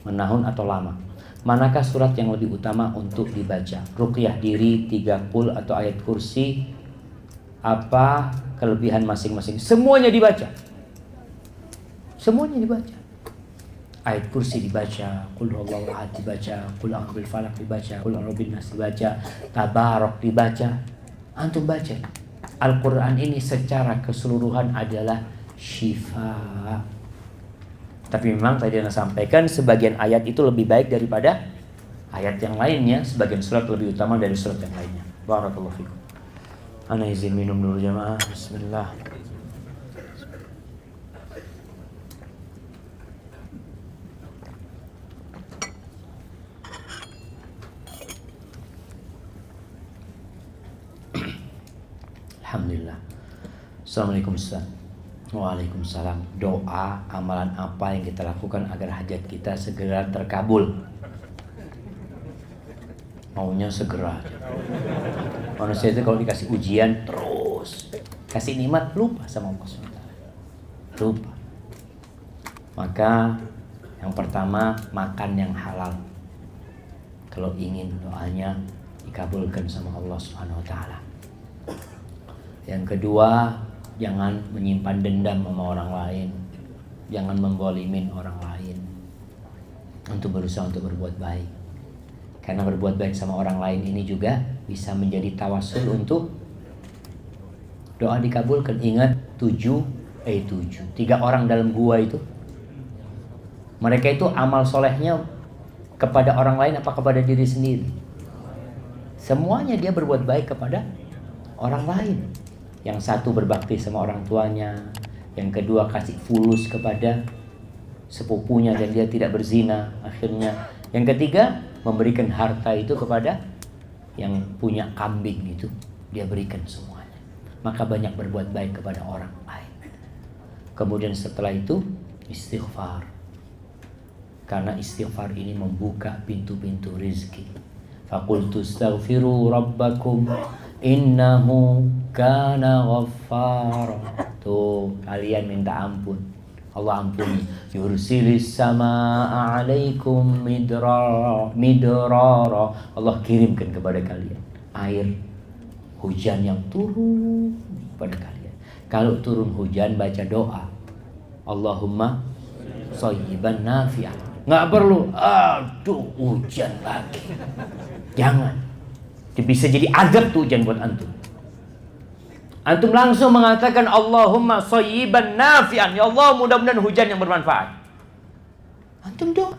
Menahun atau lama? Manakah surat yang lebih utama untuk dibaca? Ruqyah diri, 3 qul atau ayat kursi? Apa kelebihan masing-masing? Semuanya dibaca. Semuanya dibaca. Ayat kursi dibaca, qul huwallahu ahad dibaca, qul a'udzu bil falaq dibaca, qul a'udzu bin nas dibaca, tabarok dibaca. Antum baca. Al-Quran ini secara keseluruhan adalah syifa. Tapi memang tadi Anda sampaikan sebagian ayat itu lebih baik daripada ayat yang lainnya. Sebagian surat lebih utama dari surat yang lainnya. Barakallahu fikum. Ana izin minum dulu jamaah. Bismillah. Alhamdulillah. Assalamualaikum Ustaz. Waalaikumsalam. Doa, amalan apa yang kita lakukan agar hajat kita segera terkabul? Maunya segera. Manusia itu kalau dikasih ujian terus, kasih nikmat lupa sama Allah SWT. Lupa. Maka yang pertama, makan yang halal. Kalau ingin doanya dikabulkan sama Allah SWT. Yang kedua, jangan menyimpan dendam sama orang lain. Jangan membolimin orang lain. Untuk berusaha untuk berbuat baik. Karena berbuat baik sama orang lain ini juga bisa menjadi tawasul untuk doa dikabulkan. Ingat 7. 3 orang dalam gua itu, mereka itu amal solehnya kepada orang lain apa kepada diri sendiri? Semuanya dia berbuat baik kepada orang lain. Yang satu berbakti sama orang tuanya, yang kedua kasih fulus kepada sepupunya dan dia tidak berzina akhirnya. Yang ketiga memberikan harta itu kepada yang punya kambing itu, dia berikan semuanya. Maka banyak berbuat baik kepada orang lain. Kemudian setelah itu istighfar. Karena istighfar ini membuka pintu-pintu rizki. Faqultu astaghfiru rabbakum innahu kana ghaffara. Tuh, kalian minta ampun, Allah ampuni. Yursilis samaa alaikum midrara. Allah kirimkan kepada kalian air hujan yang turun kepada kalian. Kalau turun hujan baca doa, Allahumma shayyiban nafi'an. Nggak perlu aduh hujan lagi. Jangan. Bisa jadi azab tuh hujan buat antum. Antum langsung mengatakan Allahumma shayyiban nafi'an. Ya Allah, mudah-mudahan hujan yang bermanfaat. Antum doa.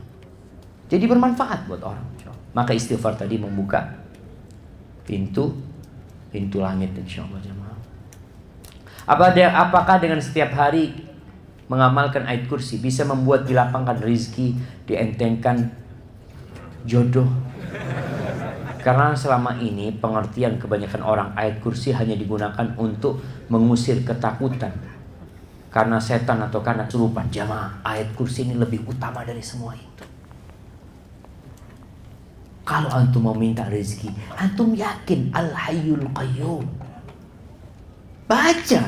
Jadi bermanfaat buat orang. Maka istighfar tadi membuka pintu langit insyaallah jemaah. Apakah dengan setiap hari mengamalkan ayat kursi bisa membuat dilapangkan rizki, dientengkan jodoh? Karena selama ini pengertian kebanyakan orang ayat kursi hanya digunakan untuk mengusir ketakutan karena setan atau karena kesurupan. Jamaah, ayat kursi ini lebih utama dari semua itu. Kalau antum mau minta rezeki, antum yakin Al-Hayyul Qayyum, baca.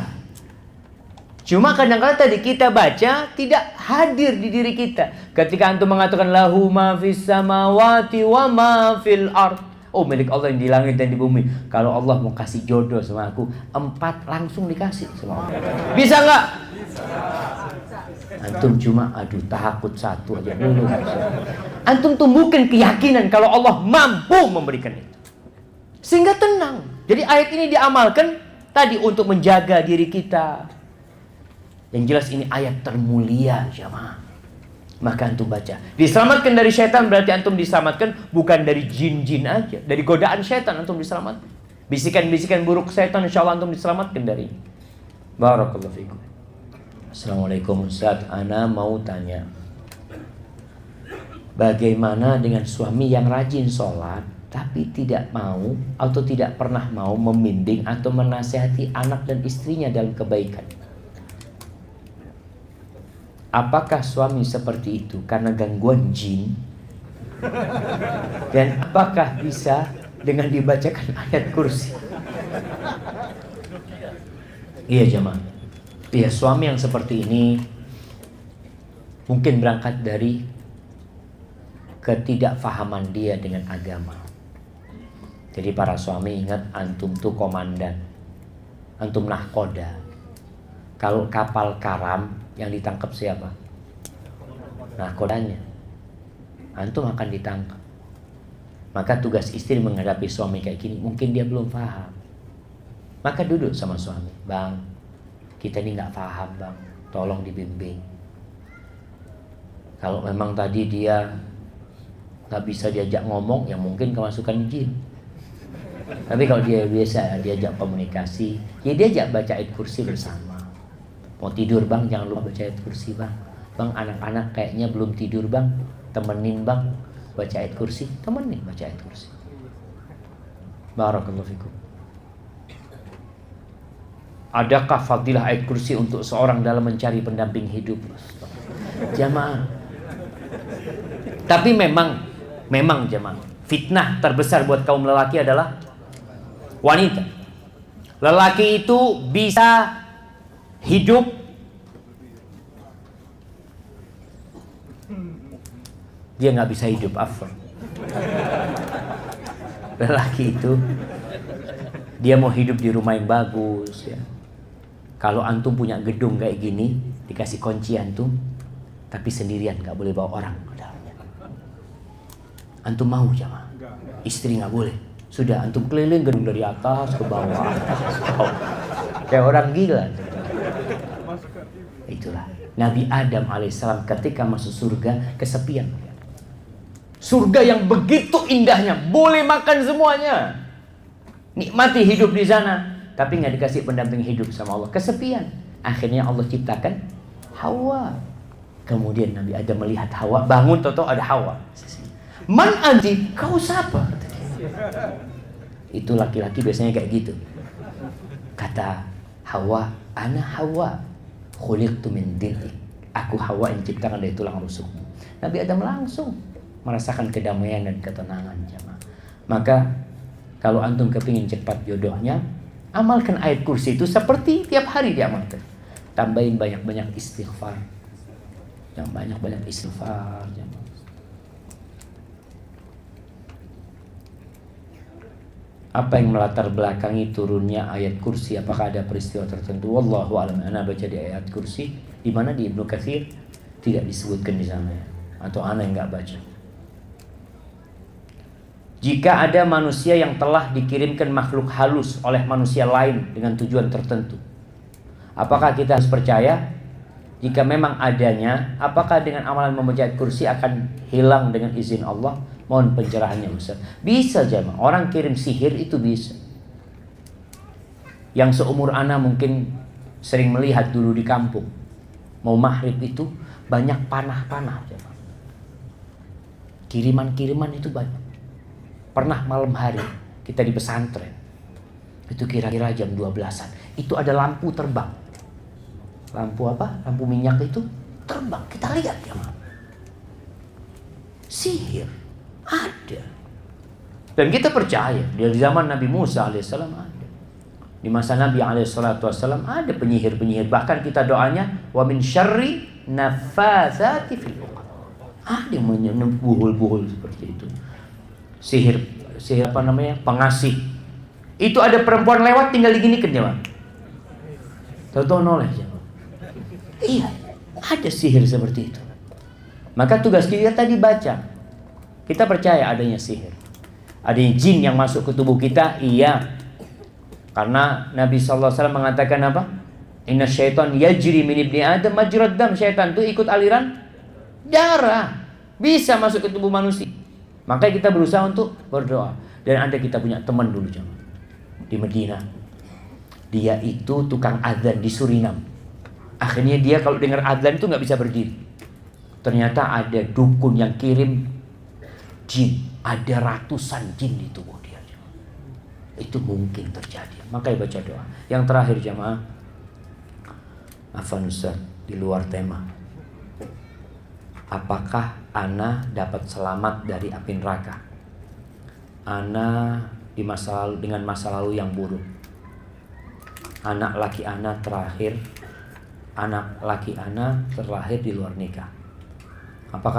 Cuma kadang-kadang tadi kita baca tidak hadir di diri kita. Ketika antum mengatakan lahu ma fis samawati wa ma fil ard. Oh, milik Allah yang di langit dan di bumi. Kalau Allah mau kasih jodoh sama aku, 4 langsung dikasih sama Allah. Bisa nggak? Antum cuma takut satu aja dulu. Antum tumbuhkan keyakinan kalau Allah mampu memberikan itu, sehingga tenang. Jadi ayat ini diamalkan tadi untuk menjaga diri kita. Yang jelas ini ayat termulia jamaah. Maka antum baca. Diselamatkan dari syaitan berarti antum diselamatkan bukan dari jin-jin aja, dari godaan syaitan antum diselamatkan. Bisikan-bisikan buruk syaitan insyaallah antum diselamatkan dari. Barakallahu fikum. Assalamualaikum Ustaz, ana mau tanya, bagaimana dengan suami yang rajin sholat tapi tidak mau atau tidak pernah mau membimbing atau menasihati anak dan istrinya dalam kebaikan? Apakah suami seperti itu karena gangguan jin? Dan apakah bisa dengan dibacakan ayat kursi? Iya jemaah. Ya, suami yang seperti ini mungkin berangkat dari ketidakfahaman dia dengan agama. Jadi para suami ingat, antum tuh komandan, antum nahkoda. Kalau kapal karam yang ditangkap siapa? Nahkodanya. Antum akan ditangkap. Maka tugas istri menghadapi suami kayak gini, mungkin dia belum paham. Maka duduk sama suami, bang, kita ini nggak paham bang, tolong dibimbing. Kalau memang tadi dia nggak bisa diajak ngomong, ya mungkin kemasukan jin. Tapi kalau dia biasa diajak komunikasi, ya diajak baca ayat kursi bersama. Mau tidur bang, jangan lupa baca ayat kursi bang. Bang, anak-anak kayaknya belum tidur bang, temenin bang baca ayat kursi, temenin baca ayat kursi. Barakallahu fikum. Adakah fadilah ayat kursi untuk seorang dalam mencari pendamping hidup? Jamaah. Tapi memang jamaah, fitnah terbesar buat kaum lelaki adalah wanita. Lelaki itu bisa hidup dia nggak bisa hidup afwan. Lelaki itu dia mau hidup di rumah yang bagus ya. Kalau antum punya gedung kayak gini, dikasih kunci antum, tapi sendirian, nggak boleh bawa orang ke dalamnya. Antum mau jamaah? Istri nggak boleh. Sudah antum keliling gedung dari atas ke bawah, kayak orang gila. Itulah Nabi Adam alaihissalam ketika masuk surga kesepian. Surga yang begitu indahnya, boleh makan semuanya, nikmati hidup di sana, tapi nggak dikasih pendamping hidup sama Allah, kesepian. Akhirnya Allah ciptakan Hawa. Kemudian Nabi Adam melihat Hawa, bangun toto ada Hawa. Man anti, kau siapa? Itu laki-laki biasanya kayak gitu. Kata Hawa, ana Hawa, khuliqtu min dil'ik. Aku Hawa yang diciptakan dari tulang rusukmu. Nabi Adam langsung merasakan kedamaian dan ketenangan jamaah. Maka kalau antum kepingin cepat jodohnya, amalkan ayat kursi itu seperti tiap hari diamalkan. Tambahin banyak-banyak istighfar. Yang banyak-banyak istighfar jamaah. Apa yang melatar belakangi turunnya ayat kursi? Apakah ada peristiwa tertentu? Wallahu a'lam. Ana baca di ayat kursi di mana di Ibnu Katsir tidak disebutkan di sana ya. Atau ana yang enggak baca. Jika ada manusia yang telah dikirimkan makhluk halus oleh manusia lain dengan tujuan tertentu, apakah kita harus percaya? Jika memang adanya, apakah dengan amalan membaca ayat kursi akan hilang dengan izin Allah? Mohon pencerahannya Ustaz. Bisa jemaah, orang kirim sihir itu bisa. Yang seumur ana mungkin sering melihat dulu di kampung, mau maghrib itu banyak panah-panah jemaah. Kiriman-kiriman itu banyak. Pernah malam hari kita di pesantren, itu kira-kira jam 12-an, itu ada lampu terbang. Lampu apa? Lampu minyak itu terbang. Kita lihat ya, sihir ada. Dan kita percaya dari zaman Nabi Musa alaihissalam ada. Di masa Nabi alaihissalam ada penyihir-penyihir. Bahkan kita doanya wa min syarri naffatsati fil 'uqad. Ada yang buhul-buhul seperti itu. Sihir apa namanya? Pengasih. Itu ada perempuan lewat tinggal diginikan jemaah. Tahu-tahu noleh jemaah. Iya, Ada sihir seperti itu. Maka tugas kita tadi baca. Kita percaya adanya sihir. Adanya jin yang masuk ke tubuh kita, iya. Karena Nabi SAW mengatakan apa? Inna syaitan yajri min ibni Adam majrad dam. Syaitan itu ikut aliran darah. Bisa masuk ke tubuh manusia. Makanya kita berusaha untuk berdoa. Dan ada kita punya teman dulu jemaah di Medina. Dia itu tukang adzan di Suriname. Akhirnya dia kalau dengar adzan itu nggak bisa berdiri. Ternyata ada dukun yang kirim jin. Ada ratusan jin di tubuh dia. Itu mungkin terjadi. Makanya baca doa. Yang terakhir jemaah, Afwan Ustaz, di luar tema. Apakah ana dapat selamat dari api neraka? Ana di masa lalu dengan masa lalu yang buruk. Anak laki ana terlahir di luar nikah. Apakah